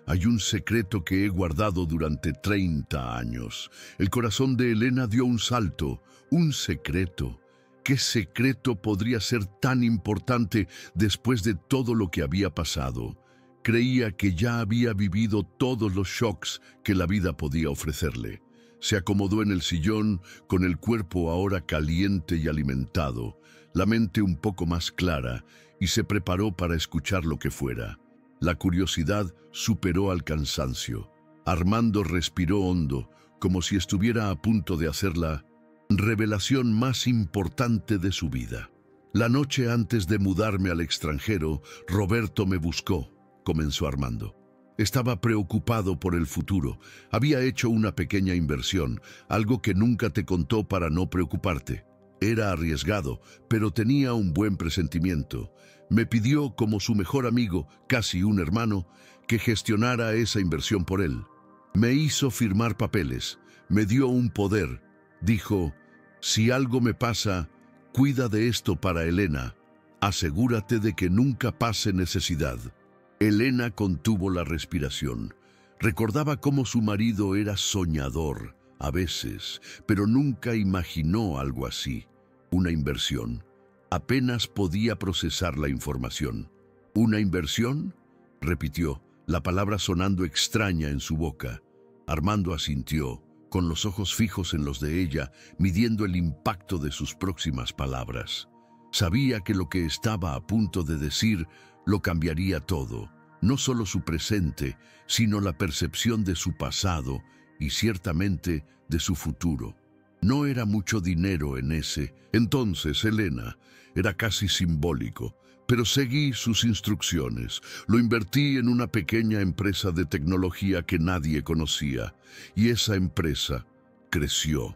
Speaker 1: Hay un secreto que he guardado durante 30 años. El corazón de Elena dio un salto. Un secreto. ¿Qué secreto podría ser tan importante después de todo lo que había pasado? Creía que ya había vivido todos los shocks que la vida podía ofrecerle. Se acomodó en el sillón, con el cuerpo ahora caliente y alimentado, la mente un poco más clara, y se preparó para escuchar lo que fuera. La curiosidad superó al cansancio. Armando respiró hondo, como si estuviera a punto de hacer la revelación más importante de su vida. La noche antes de mudarme al extranjero, Roberto me buscó, comenzó Armando. Estaba preocupado por el futuro. Había hecho una pequeña inversión, algo que nunca te contó para no preocuparte. Era arriesgado, pero tenía un buen presentimiento. Me pidió, como su mejor amigo, casi un hermano, que gestionara esa inversión por él. Me hizo firmar papeles, me dio un poder. Dijo, si algo me pasa, cuida de esto para Elena. Asegúrate de que nunca pase necesidad. Elena contuvo la respiración. Recordaba cómo su marido era soñador, a veces, pero nunca imaginó algo así. Una inversión. Apenas podía procesar la información. ¿Una inversión?, repitió, la palabra sonando extraña en su boca. Armando asintió, con los ojos fijos en los de ella, midiendo el impacto de sus próximas palabras. Sabía que lo que estaba a punto de decir lo cambiaría todo, no solo su presente, sino la percepción de su pasado y ciertamente de su futuro. No era mucho dinero en ese entonces, Elena, era casi simbólico, pero seguí sus instrucciones. Lo invertí en una pequeña empresa de tecnología que nadie conocía, y esa empresa creció.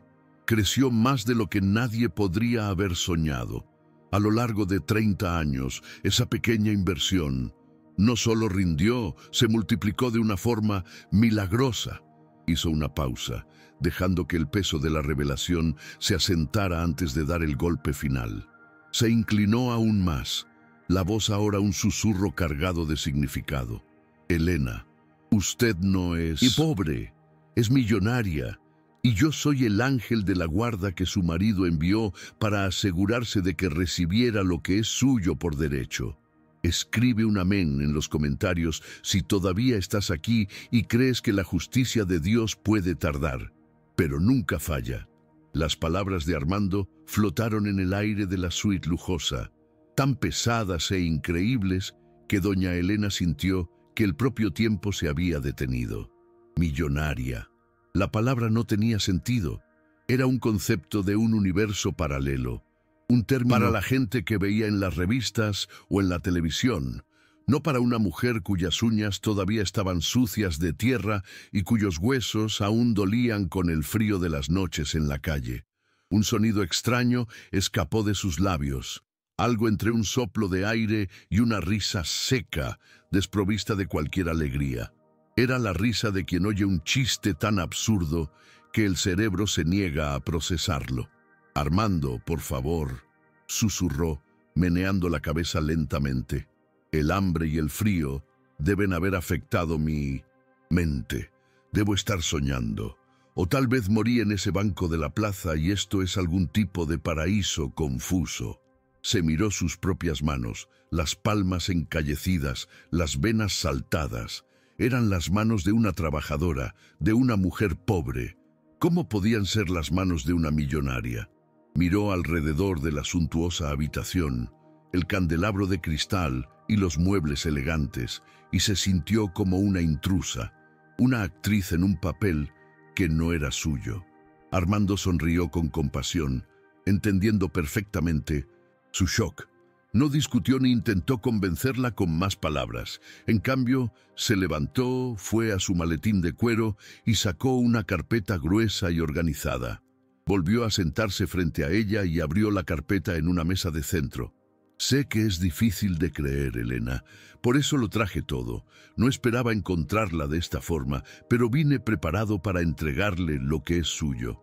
Speaker 1: creció más de lo que nadie podría haber soñado. A lo largo de 30 años, esa pequeña inversión no solo rindió, se multiplicó de una forma milagrosa. Hizo una pausa, dejando que el peso de la revelación se asentara antes de dar el golpe final. Se inclinó aún más, la voz ahora un susurro cargado de significado. Elena, usted no es pobre, es millonaria, y yo soy el ángel de la guarda que su marido envió para asegurarse de que recibiera lo que es suyo por derecho. Escribe un amén en los comentarios si todavía estás aquí y crees que la justicia de Dios puede tardar, pero nunca falla. Las palabras de Armando flotaron en el aire de la suite lujosa, tan pesadas e increíbles que doña Elena sintió que el propio tiempo se había detenido. Millonaria. La palabra no tenía sentido. Era un concepto de un universo paralelo, un término para la gente que veía en las revistas o en la televisión, no para una mujer cuyas uñas todavía estaban sucias de tierra y cuyos huesos aún dolían con el frío de las noches en la calle. Un sonido extraño escapó de sus labios, algo entre un soplo de aire y una risa seca, desprovista de cualquier alegría. Era la risa de quien oye un chiste tan absurdo que el cerebro se niega a procesarlo. Armando, por favor, susurró, meneando la cabeza lentamente. El hambre y el frío deben haber afectado mi mente. Debo estar soñando. O tal vez morí en ese banco de la plaza y esto es algún tipo de paraíso confuso. Se miró sus propias manos, las palmas encallecidas, las venas saltadas. Eran las manos de una trabajadora, de una mujer pobre. ¿Cómo podían ser las manos de una millonaria? Miró alrededor de la suntuosa habitación, el candelabro de cristal y los muebles elegantes, y se sintió como una intrusa, una actriz en un papel que no era suyo. Armando sonrió con compasión, entendiendo perfectamente su shock. No discutió ni intentó convencerla con más palabras. En cambio, se levantó, fue a su maletín de cuero y sacó una carpeta gruesa y organizada. Volvió a sentarse frente a ella y abrió la carpeta en una mesa de centro. Sé que es difícil de creer, Elena. Por eso lo traje todo. No esperaba encontrarla de esta forma, pero vine preparado para entregarle lo que es suyo.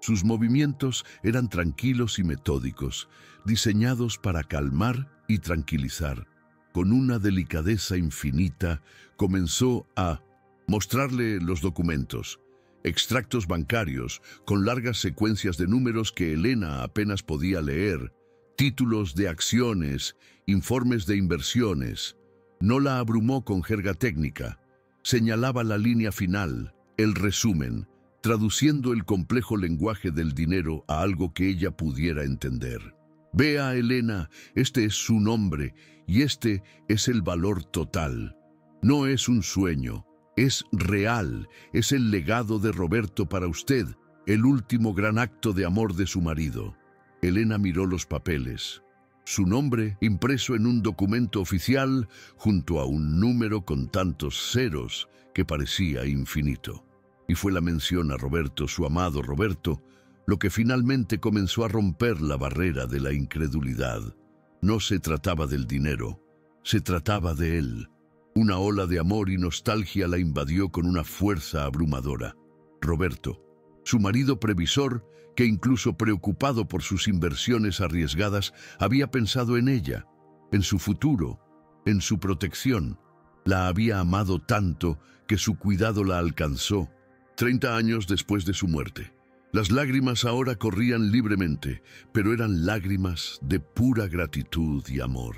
Speaker 1: Sus movimientos eran tranquilos y metódicos, diseñados para calmar y tranquilizar. Con una delicadeza infinita, comenzó a mostrarle los documentos, extractos bancarios con largas secuencias de números que Elena apenas podía leer, títulos de acciones, informes de inversiones. No la abrumó con jerga técnica. Señalaba la línea final, el resumen, traduciendo el complejo lenguaje del dinero a algo que ella pudiera entender. Vea, Elena, este es su nombre y este es el valor total. No es un sueño, es real, es el legado de Roberto para usted, el último gran acto de amor de su marido. Elena miró los papeles. Su nombre impreso en un documento oficial junto a un número con tantos ceros que parecía infinito. Y fue la mención a Roberto, su amado Roberto, lo que finalmente comenzó a romper la barrera de la incredulidad. No se trataba del dinero, se trataba de él. Una ola de amor y nostalgia la invadió con una fuerza abrumadora. Roberto, su marido previsor, que incluso preocupado por sus inversiones arriesgadas, había pensado en ella, en su futuro, en su protección. La había amado tanto que su cuidado la alcanzó 30 años después de su muerte. Las lágrimas ahora corrían libremente, pero eran lágrimas de pura gratitud y amor.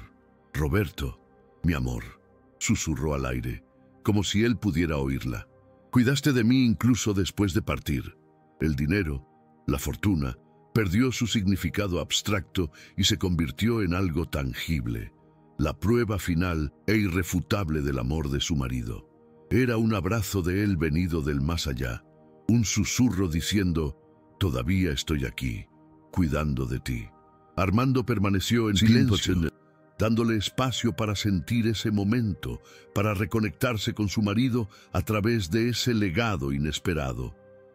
Speaker 1: Roberto, mi amor, susurró al aire, como si él pudiera oírla. Cuidaste de mí incluso después de partir. El dinero, la fortuna, perdió su significado abstracto y se convirtió en algo tangible, la prueba final e irrefutable del amor de su marido. Era un abrazo de él venido del más allá, un susurro diciendo, todavía estoy aquí, cuidando de ti. Armando permaneció en silencio, dándole espacio para sentir ese momento, para reconectarse con su marido a través de ese legado inesperado.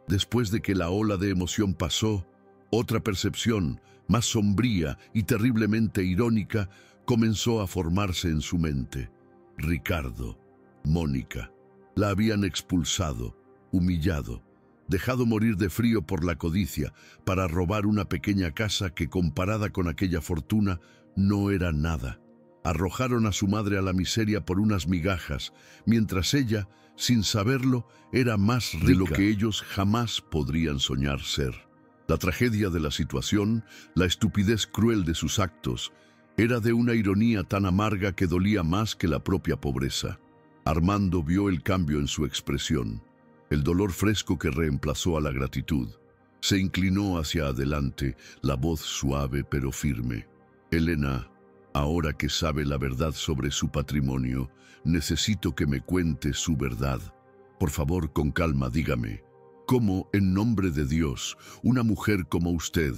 Speaker 1: Después de que la ola de emoción pasó, Otra percepción, más sombría y terriblemente irónica, comenzó a formarse en su mente. Ricardo, Mónica, la habían expulsado, humillado, dejado morir de frío por la codicia para robar una pequeña casa que, comparada con aquella fortuna, no era nada. Arrojaron a su madre a la miseria por unas migajas, mientras ella, sin saberlo, era más rica de lo que ellos jamás podrían soñar ser. La tragedia de la situación, la estupidez cruel de sus actos, era de una ironía tan amarga que dolía más que la propia pobreza. Armando vio el cambio en su expresión, el dolor fresco que reemplazó a la gratitud. Se inclinó hacia adelante, la voz suave pero firme. Elena, ahora que sabe la verdad sobre su patrimonio, necesito que me cuente su verdad. Por favor, con calma, dígame, ¿cómo, en nombre de Dios, una mujer como usted,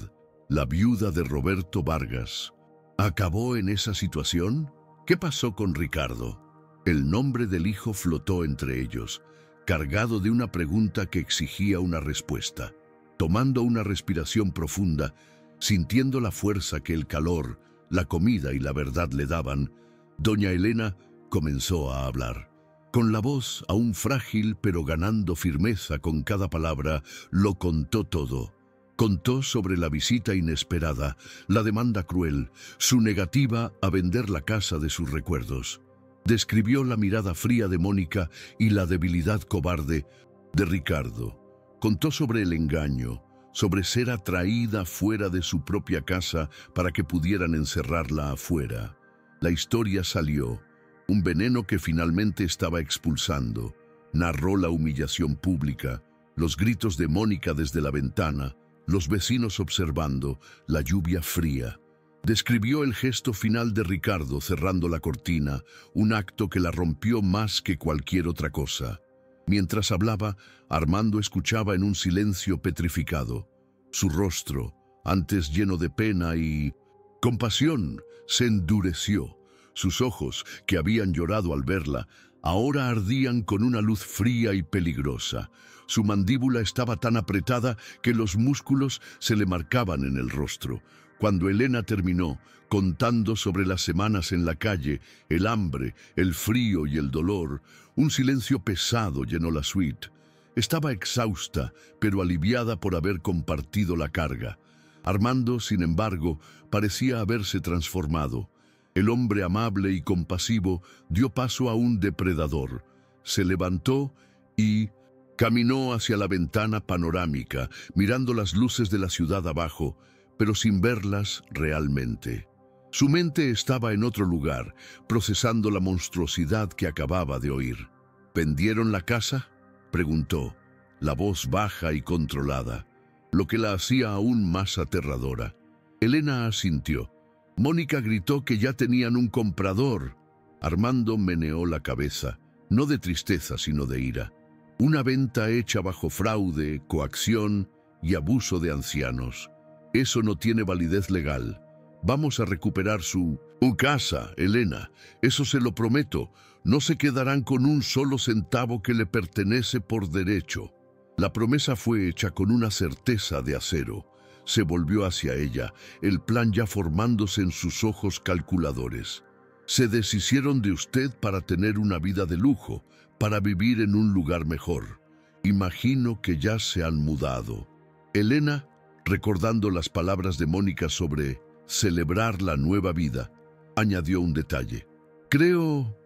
Speaker 1: la viuda de Roberto Vargas, acabó en esa situación? ¿Qué pasó con Ricardo? El nombre del hijo flotó entre ellos, cargado de una pregunta que exigía una respuesta. Tomando una respiración profunda, sintiendo la fuerza que el calor, la comida y la verdad le daban, doña Elena comenzó a hablar. Con la voz aún frágil pero ganando firmeza con cada palabra, lo contó todo. Contó sobre la visita inesperada, la demanda cruel, su negativa a vender la casa de sus recuerdos. Describió la mirada fría de Mónica y la debilidad cobarde de Ricardo. Contó sobre el engaño, sobre ser atraída fuera de su propia casa para que pudieran encerrarla afuera. La historia salió, un veneno que finalmente estaba expulsando. Narró la humillación pública, los gritos de Mónica desde la ventana, los vecinos observando, la lluvia fría. Describió el gesto final de Ricardo cerrando la cortina, un acto que la rompió más que cualquier otra cosa. Mientras hablaba, Armando escuchaba en un silencio petrificado. Su rostro, antes lleno de pena y compasión, se endureció. Sus ojos, que habían llorado al verla, ahora ardían con una luz fría y peligrosa. Su mandíbula estaba tan apretada que los músculos se le marcaban en el rostro. Cuando Elena terminó, contando sobre las semanas en la calle, el hambre, el frío y el dolor, un silencio pesado llenó la suite. Estaba exhausta, pero aliviada por haber compartido la carga. Armando, sin embargo, parecía haberse transformado. El hombre amable y compasivo dio paso a un depredador. Se levantó y caminó hacia la ventana panorámica, mirando las luces de la ciudad abajo, pero sin verlas realmente. Su mente estaba en otro lugar, procesando la monstruosidad que acababa de oír. ¿Vendieron la casa?, preguntó, la voz baja y controlada, lo que la hacía aún más aterradora. Elena asintió. Mónica gritó que ya tenían un comprador. Armando meneó la cabeza, no de tristeza sino de ira. Una venta hecha bajo fraude, coacción y abuso de ancianos. Eso no tiene validez legal. Vamos a recuperar su casa, Elena. Eso se lo prometo. No se quedarán con un solo centavo que le pertenece por derecho. La promesa fue hecha con una certeza de acero. Se volvió hacia ella, el plan ya formándose en sus ojos calculadores. Se deshicieron de usted para tener una vida de lujo, para vivir en un lugar mejor. Imagino que ya se han mudado. Elena, recordando las palabras de Mónica sobre celebrar la nueva vida, añadió un detalle. Creo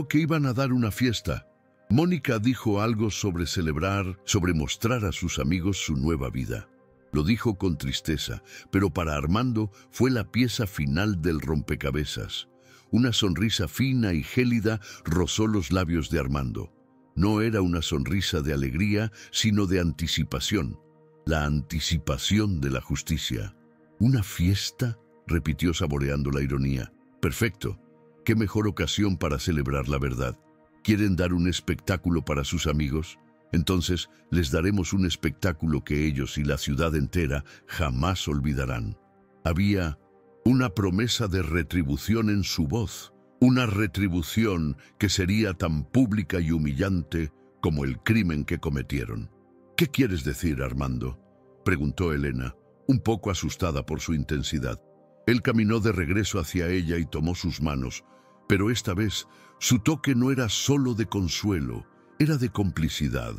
Speaker 1: que iban a dar una fiesta. Mónica dijo algo sobre celebrar, sobre mostrar a sus amigos su nueva vida. Lo dijo con tristeza, pero para Armando fue la pieza final del rompecabezas. Una sonrisa fina y gélida rozó los labios de Armando. No era una sonrisa de alegría, sino de anticipación. La anticipación de la justicia. ¿Una fiesta?, repitió saboreando la ironía. Perfecto. ¿Qué mejor ocasión para celebrar la verdad? ¿Quieren dar un espectáculo para sus amigos? Entonces les daremos un espectáculo que ellos y la ciudad entera jamás olvidarán. Había una promesa de retribución en su voz, una retribución que sería tan pública y humillante como el crimen que cometieron. ¿Qué quieres decir, Armando?, preguntó Elena. un poco asustada por su intensidad. Él caminó de regreso hacia ella y tomó sus manos, pero esta vez su toque no era solo de consuelo, era de complicidad.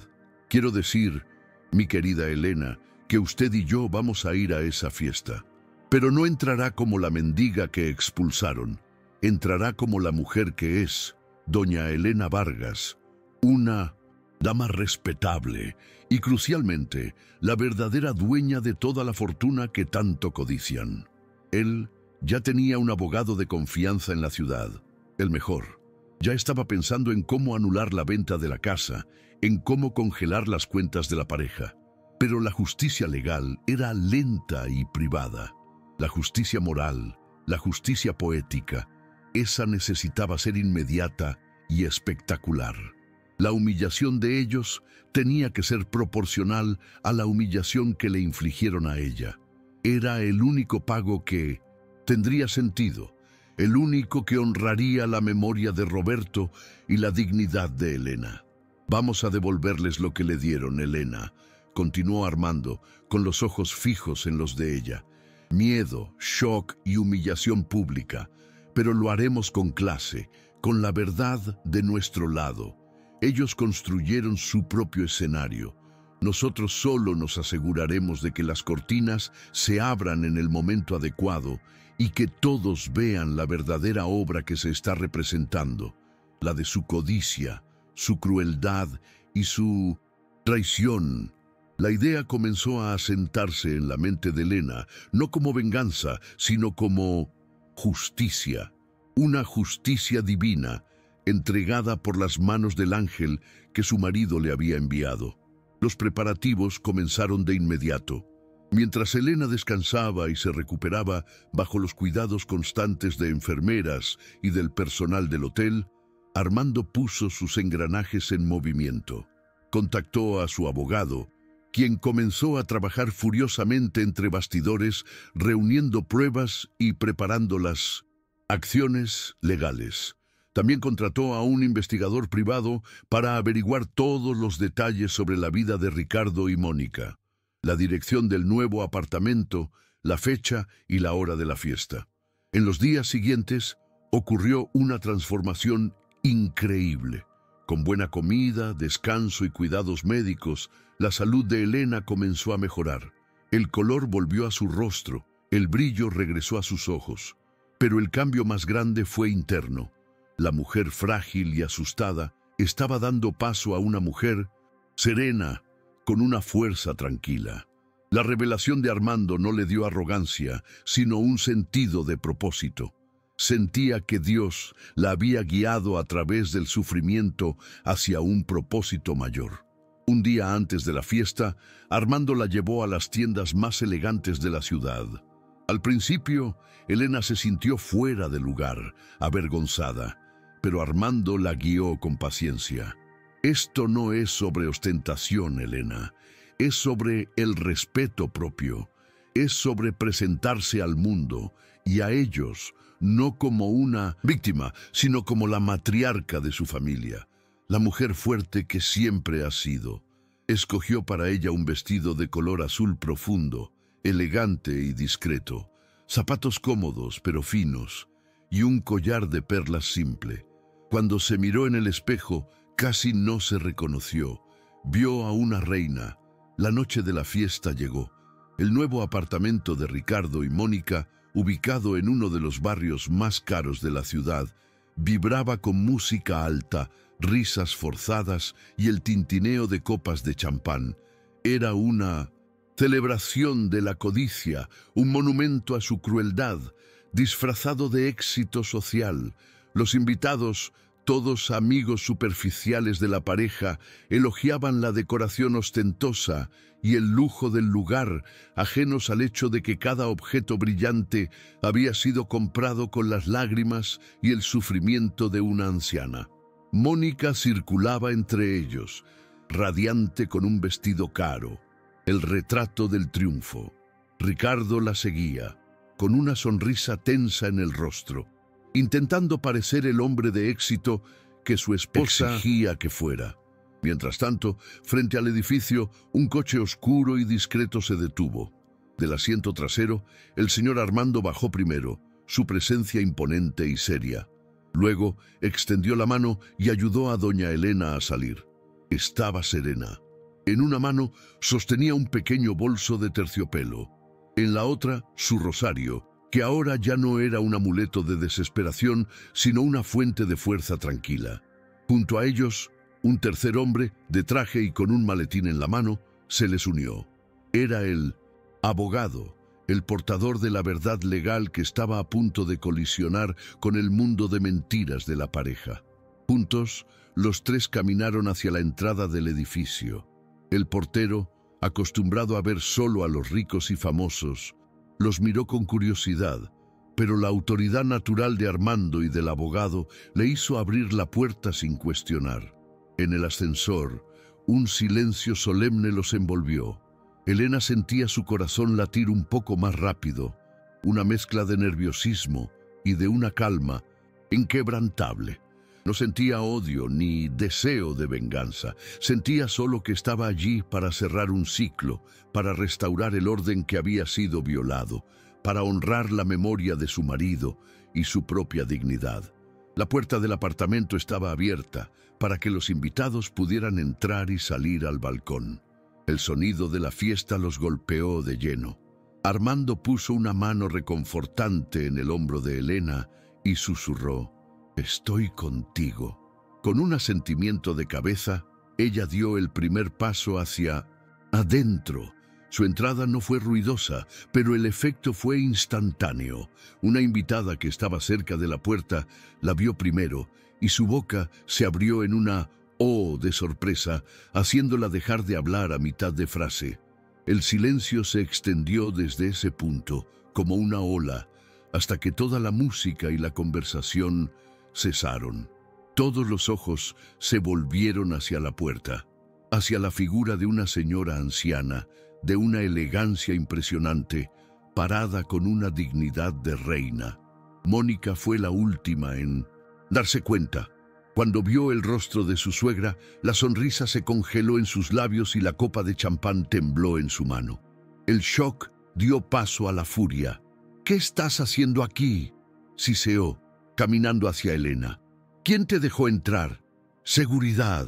Speaker 1: Quiero decir, mi querida Elena, que usted y yo vamos a ir a esa fiesta. Pero no entrará como la mendiga que expulsaron, entrará como la mujer que es, doña Elena Vargas, una dama respetable y, crucialmente, la verdadera dueña de toda la fortuna que tanto codician. Él ya tenía un abogado de confianza en la ciudad, el mejor. Ya estaba pensando en cómo anular la venta de la casa, en cómo congelar las cuentas de la pareja. Pero la justicia legal era lenta y privada. La justicia moral, la justicia poética, esa necesitaba ser inmediata y espectacular. La humillación de ellos tenía que ser proporcional a la humillación que le infligieron a ella. Era el único pago que tendría sentido, el único que honraría la memoria de Roberto y la dignidad de Elena. Vamos a devolverles lo que le dieron, Elena, continuó Armando, con los ojos fijos en los de ella. Miedo, shock y humillación pública, pero lo haremos con clase, con la verdad de nuestro lado. Ellos construyeron su propio escenario. Nosotros solo nos aseguraremos de que las cortinas se abran en el momento adecuado y que todos vean la verdadera obra que se está representando, la de su codicia, su crueldad y su traición. La idea comenzó a asentarse en la mente de Elena, no como venganza, sino como justicia, una justicia divina, entregada por las manos del ángel que su marido le había enviado. Los preparativos comenzaron de inmediato. Mientras Elena descansaba y se recuperaba bajo los cuidados constantes de enfermeras y del personal del hotel, Armando puso sus engranajes en movimiento. Contactó a su abogado, quien comenzó a trabajar furiosamente entre bastidores, reuniendo pruebas y preparando las acciones legales. También contrató a un investigador privado para averiguar todos los detalles sobre la vida de Ricardo y Mónica, la dirección del nuevo apartamento, la fecha y la hora de la fiesta. En los días siguientes ocurrió una transformación increíble. Con buena comida, descanso y cuidados médicos, la salud de Elena comenzó a mejorar. El color volvió a su rostro, el brillo regresó a sus ojos. Pero el cambio más grande fue interno. La mujer frágil y asustada estaba dando paso a una mujer serena, con una fuerza tranquila. La revelación de Armando no le dio arrogancia, sino un sentido de propósito. Sentía que Dios la había guiado a través del sufrimiento hacia un propósito mayor. Un día antes de la fiesta, Armando la llevó a las tiendas más elegantes de la ciudad. Al principio, Elena se sintió fuera de lugar, avergonzada, pero Armando la guió con paciencia. Esto no es sobre ostentación, Elena, es sobre el respeto propio, es sobre presentarse al mundo y a ellos, no como una víctima, sino como la matriarca de su familia, la mujer fuerte que siempre ha sido. Escogió para ella un vestido de color azul profundo, elegante y discreto, zapatos cómodos pero finos y un collar de perlas simple. Cuando se miró en el espejo, casi no se reconoció. Vio a una reina. La noche de la fiesta llegó. El nuevo apartamento de Ricardo y Mónica, ubicado en uno de los barrios más caros de la ciudad, vibraba con música alta, risas forzadas y el tintineo de copas de champán. Era una celebración de la codicia, un monumento a su crueldad, disfrazado de éxito social. Los invitados, todos amigos superficiales de la pareja, elogiaban la decoración ostentosa y el lujo del lugar, ajenos al hecho de que cada objeto brillante había sido comprado con las lágrimas y el sufrimiento de una anciana. Mónica circulaba entre ellos, radiante con un vestido caro, el retrato del triunfo. Ricardo la seguía, con una sonrisa tensa en el rostro, intentando parecer el hombre de éxito que su esposa exigía que fuera. Mientras tanto, frente al edificio, un coche oscuro y discreto se detuvo. Del asiento trasero, el señor Armando bajó primero, su presencia imponente y seria. Luego extendió la mano y ayudó a doña Elena a salir. Estaba serena. En una mano sostenía un pequeño bolso de terciopelo. En la otra, su rosario, que ahora ya no era un amuleto de desesperación, sino una fuente de fuerza tranquila. Junto a ellos, un tercer hombre, de traje y con un maletín en la mano, se les unió. Era el abogado, el portador de la verdad legal que estaba a punto de colisionar con el mundo de mentiras de la pareja. Juntos, los tres caminaron hacia la entrada del edificio. El portero, acostumbrado a ver solo a los ricos y famosos, los miró con curiosidad, pero la autoridad natural de Armando y del abogado le hizo abrir la puerta sin cuestionar. En el ascensor, un silencio solemne los envolvió. Elena sentía su corazón latir un poco más rápido, una mezcla de nerviosismo y de una calma inquebrantable. No sentía odio ni deseo de venganza, sentía solo que estaba allí para cerrar un ciclo, para restaurar el orden que había sido violado, para honrar la memoria de su marido y su propia dignidad. La puerta del apartamento estaba abierta para que los invitados pudieran entrar y salir al balcón. El sonido de la fiesta los golpeó de lleno. Armando puso una mano reconfortante en el hombro de Elena y susurró: «Estoy contigo». Con un asentimiento de cabeza, ella dio el primer paso hacia adentro. Su entrada no fue ruidosa, pero el efecto fue instantáneo. Una invitada que estaba cerca de la puerta la vio primero y su boca se abrió en una «oh» de sorpresa, haciéndola dejar de hablar a mitad de frase. El silencio se extendió desde ese punto, como una ola, hasta que toda la música y la conversación cesaron. Todos los ojos se volvieron hacia la puerta, hacia la figura de una señora anciana, de una elegancia impresionante, parada con una dignidad de reina. Mónica fue la última en darse cuenta. Cuando vio el rostro de su suegra, la sonrisa se congeló en sus labios y la copa de champán tembló en su mano. El shock dio paso a la furia. «¿Qué estás haciendo aquí?», siseó, caminando hacia Elena. «¿Quién te dejó entrar?». «Seguridad».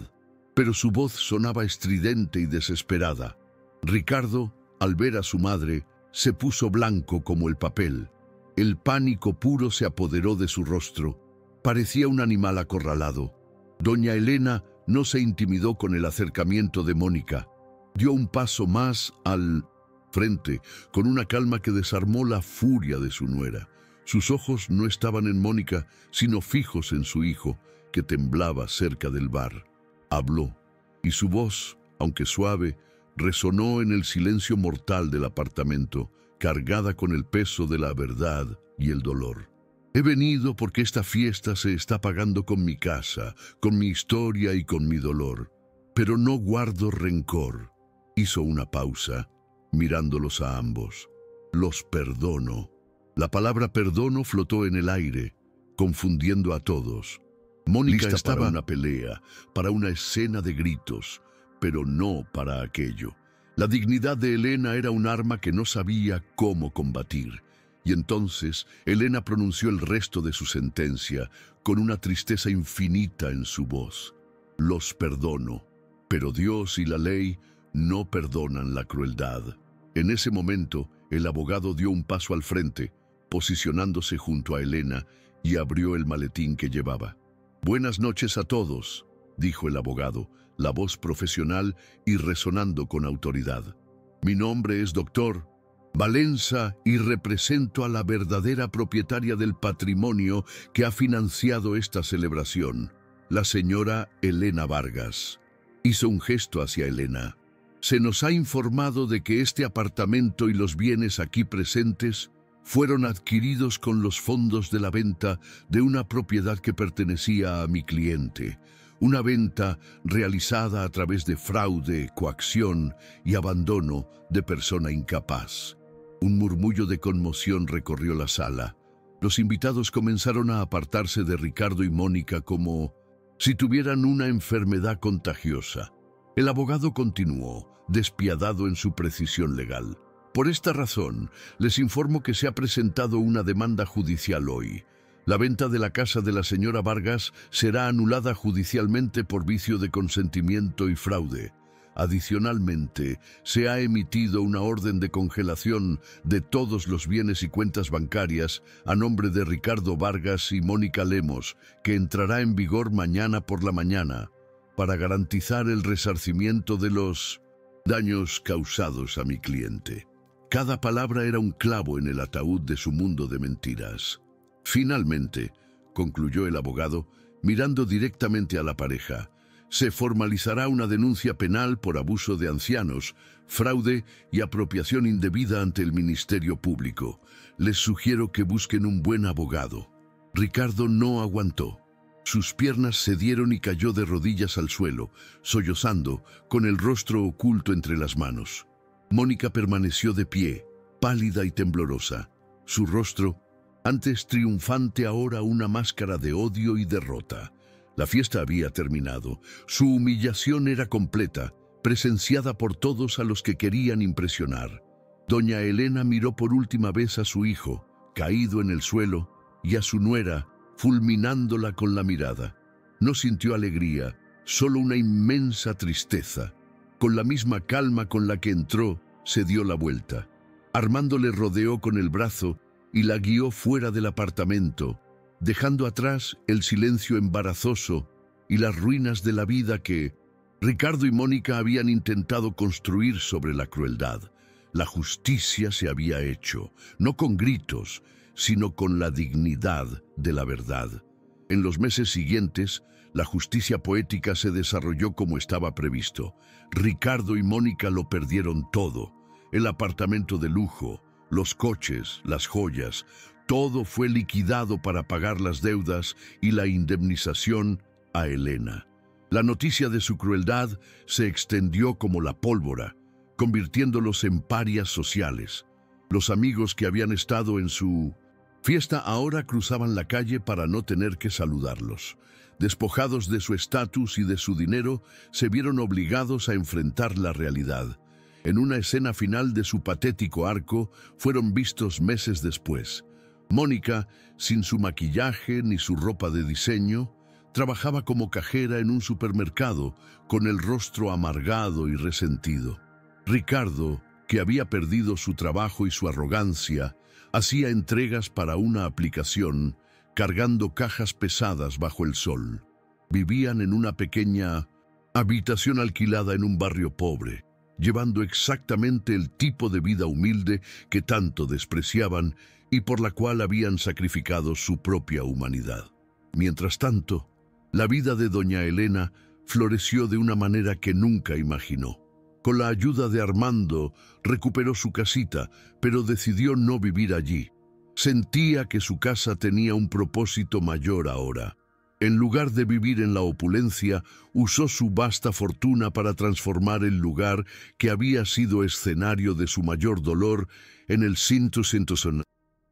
Speaker 1: Pero su voz sonaba estridente y desesperada. Ricardo, al ver a su madre, se puso blanco como el papel. El pánico puro se apoderó de su rostro. Parecía un animal acorralado. Doña Elena no se intimidó con el acercamiento de Mónica. Dio un paso más al frente, con una calma que desarmó la furia de su nuera. Sus ojos no estaban en Mónica, sino fijos en su hijo, que temblaba cerca del bar. Habló, y su voz, aunque suave, resonó en el silencio mortal del apartamento, cargada con el peso de la verdad y el dolor. «He venido porque esta fiesta se está pagando con mi casa, con mi historia y con mi dolor. Pero no guardo rencor». Hizo una pausa, mirándolos a ambos. «Los perdono». La palabra perdono flotó en el aire, confundiendo a todos. Mónica estaba para una pelea, para una escena de gritos, pero no para aquello. La dignidad de Elena era un arma que no sabía cómo combatir. Y entonces Elena pronunció el resto de su sentencia con una tristeza infinita en su voz. «Los perdono, pero Dios y la ley no perdonan la crueldad». En ese momento, el abogado dio un paso al frente, posicionándose junto a Elena, y abrió el maletín que llevaba. «Buenas noches a todos», dijo el abogado, la voz profesional y resonando con autoridad. «Mi nombre es Dr. Valenza y represento a la verdadera propietaria del patrimonio que ha financiado esta celebración, la señora Elena Vargas». Hizo un gesto hacia Elena. «Se nos ha informado de que este apartamento y los bienes aquí presentes fueron adquiridos con los fondos de la venta de una propiedad que pertenecía a mi cliente. Una venta realizada a través de fraude, coacción y abandono de persona incapaz». Un murmullo de conmoción recorrió la sala. Los invitados comenzaron a apartarse de Ricardo y Mónica como si tuvieran una enfermedad contagiosa. El abogado continuó, despiadado en su precisión legal. Por esta razón, les informo que se ha presentado una demanda judicial hoy. La venta de la casa de la señora Vargas será anulada judicialmente por vicio de consentimiento y fraude. Adicionalmente, se ha emitido una orden de congelación de todos los bienes y cuentas bancarias a nombre de Ricardo Vargas y Mónica Lemos, que entrará en vigor mañana por la mañana, para garantizar el resarcimiento de los daños causados a mi cliente. Cada palabra era un clavo en el ataúd de su mundo de mentiras. Finalmente, concluyó el abogado, mirando directamente a la pareja, se formalizará una denuncia penal por abuso de ancianos, fraude y apropiación indebida ante el Ministerio Público. Les sugiero que busquen un buen abogado. Ricardo no aguantó. Sus piernas cedieron y cayó de rodillas al suelo, sollozando, con el rostro oculto entre las manos. Mónica permaneció de pie, pálida y temblorosa. Su rostro, antes triunfante, ahora una máscara de odio y derrota. La fiesta había terminado. Su humillación era completa, presenciada por todos a los que querían impresionar. Doña Elena miró por última vez a su hijo, caído en el suelo, y a su nuera, fulminándola con la mirada. No sintió alegría, solo una inmensa tristeza. Con la misma calma con la que entró, se dio la vuelta. Armando le rodeó con el brazo y la guió fuera del apartamento, dejando atrás el silencio embarazoso y las ruinas de la vida que Ricardo y Mónica habían intentado construir sobre la crueldad. La justicia se había hecho, no con gritos, sino con la dignidad de la verdad. En los meses siguientes, la justicia poética se desarrolló como estaba previsto. Ricardo y Mónica lo perdieron todo: el apartamento de lujo, los coches, las joyas. Todo fue liquidado para pagar las deudas y la indemnización a Elena. La noticia de su crueldad se extendió como la pólvora, convirtiéndolos en parias sociales. Los amigos que habían estado en su fiesta ahora cruzaban la calle para no tener que saludarlos. Despojados de su estatus y de su dinero, se vieron obligados a enfrentar la realidad. En una escena final de su patético arco, fueron vistos meses después. Mónica, sin su maquillaje ni su ropa de diseño, trabajaba como cajera en un supermercado, con el rostro amargado y resentido. Ricardo, que había perdido su trabajo y su arrogancia, hacía entregas para una aplicación, cargando cajas pesadas bajo el sol. Vivían en una pequeña habitación alquilada en un barrio pobre, llevando exactamente el tipo de vida humilde que tanto despreciaban y por la cual habían sacrificado su propia humanidad. Mientras tanto, la vida de doña Elena floreció de una manera que nunca imaginó. Con la ayuda de Armando, recuperó su casita, pero decidió no vivir allí. Sentía que su casa tenía un propósito mayor ahora. En lugar de vivir en la opulencia, usó su vasta fortuna para transformar el lugar que había sido escenario de su mayor dolor en el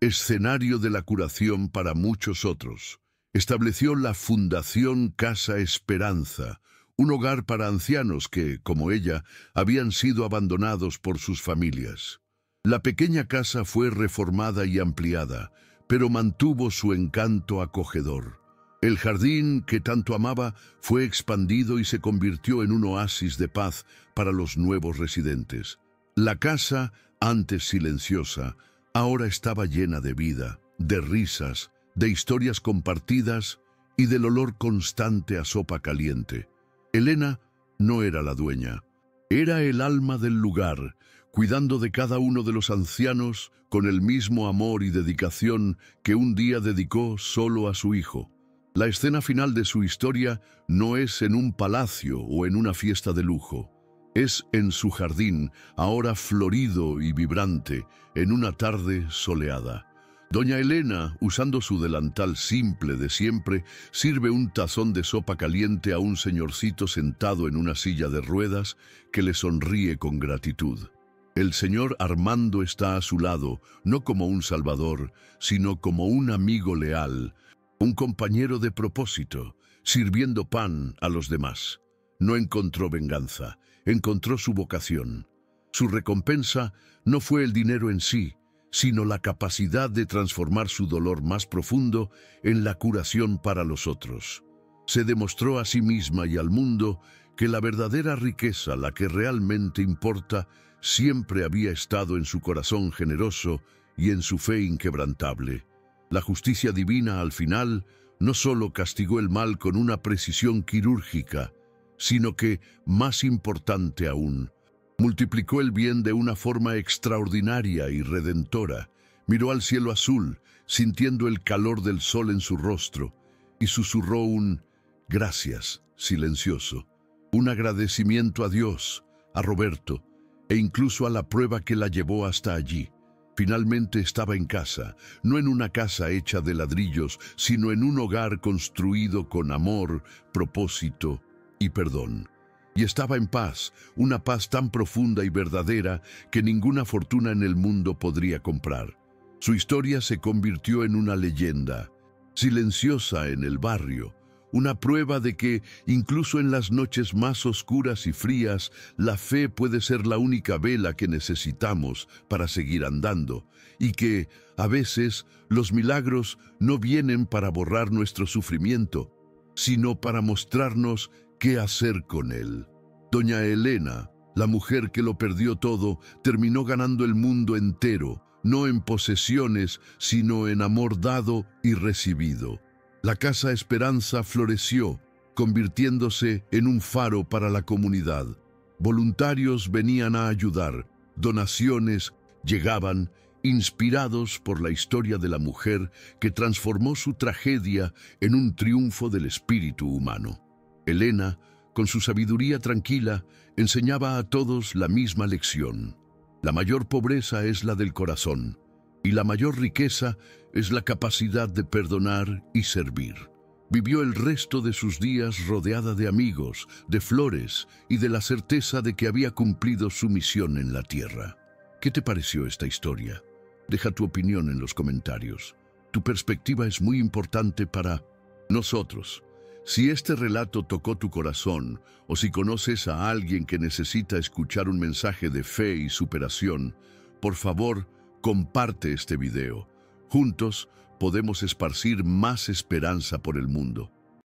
Speaker 1: escenario de la curación para muchos otros. Estableció la Fundación Casa Esperanza, un hogar para ancianos que, como ella, habían sido abandonados por sus familias. La pequeña casa fue reformada y ampliada, pero mantuvo su encanto acogedor. El jardín que tanto amaba fue expandido y se convirtió en un oasis de paz para los nuevos residentes. La casa, antes silenciosa, ahora estaba llena de vida, de risas, de historias compartidas y del olor constante a sopa caliente. Elena no era la dueña, era el alma del lugar, cuidando de cada uno de los ancianos con el mismo amor y dedicación que un día dedicó solo a su hijo. La escena final de su historia no es en un palacio o en una fiesta de lujo. Es en su jardín, ahora florido y vibrante, en una tarde soleada. Doña Elena, usando su delantal simple de siempre, sirve un tazón de sopa caliente a un señorcito sentado en una silla de ruedas que le sonríe con gratitud. El señor Armando está a su lado, no como un salvador, sino como un amigo leal, un compañero de propósito, sirviendo pan a los demás. No encontró venganza, encontró su vocación. Su recompensa no fue el dinero en sí, sino la capacidad de transformar su dolor más profundo en la curación para los otros. Se demostró a sí misma y al mundo que la verdadera riqueza, la que realmente importa, siempre había estado en su corazón generoso y en su fe inquebrantable. La justicia divina, al final, no solo castigó el mal con una precisión quirúrgica, sino que, más importante aún, multiplicó el bien de una forma extraordinaria y redentora. Miró al cielo azul, sintiendo el calor del sol en su rostro, y susurró un gracias silencioso, un agradecimiento a Dios, a Roberto, e incluso a la prueba que la llevó hasta allí. Finalmente estaba en casa, no en una casa hecha de ladrillos, sino en un hogar construido con amor, propósito y perdón. Y estaba en paz, una paz tan profunda y verdadera que ninguna fortuna en el mundo podría comprar. Su historia se convirtió en una leyenda, silenciosa en el barrio, una prueba de que, incluso en las noches más oscuras y frías, la fe puede ser la única vela que necesitamos para seguir andando, y que, a veces, los milagros no vienen para borrar nuestro sufrimiento, sino para mostrarnos qué hacer con él. Doña Elena, la mujer que lo perdió todo, terminó ganando el mundo entero, no en posesiones, sino en amor dado y recibido. La Casa Esperanza floreció, convirtiéndose en un faro para la comunidad. Voluntarios venían a ayudar, donaciones llegaban, inspirados por la historia de la mujer que transformó su tragedia en un triunfo del espíritu humano. Elena, con su sabiduría tranquila, enseñaba a todos la misma lección. La mayor pobreza es la del corazón, y la mayor riqueza es la capacidad de perdonar y servir. Vivió el resto de sus días rodeada de amigos, de flores y de la certeza de que había cumplido su misión en la tierra. ¿Qué te pareció esta historia? Deja tu opinión en los comentarios. Tu perspectiva es muy importante para nosotros. Si este relato tocó tu corazón, o si conoces a alguien que necesita escuchar un mensaje de fe y superación, por favor, comparte este video. Juntos podemos esparcir más esperanza por el mundo.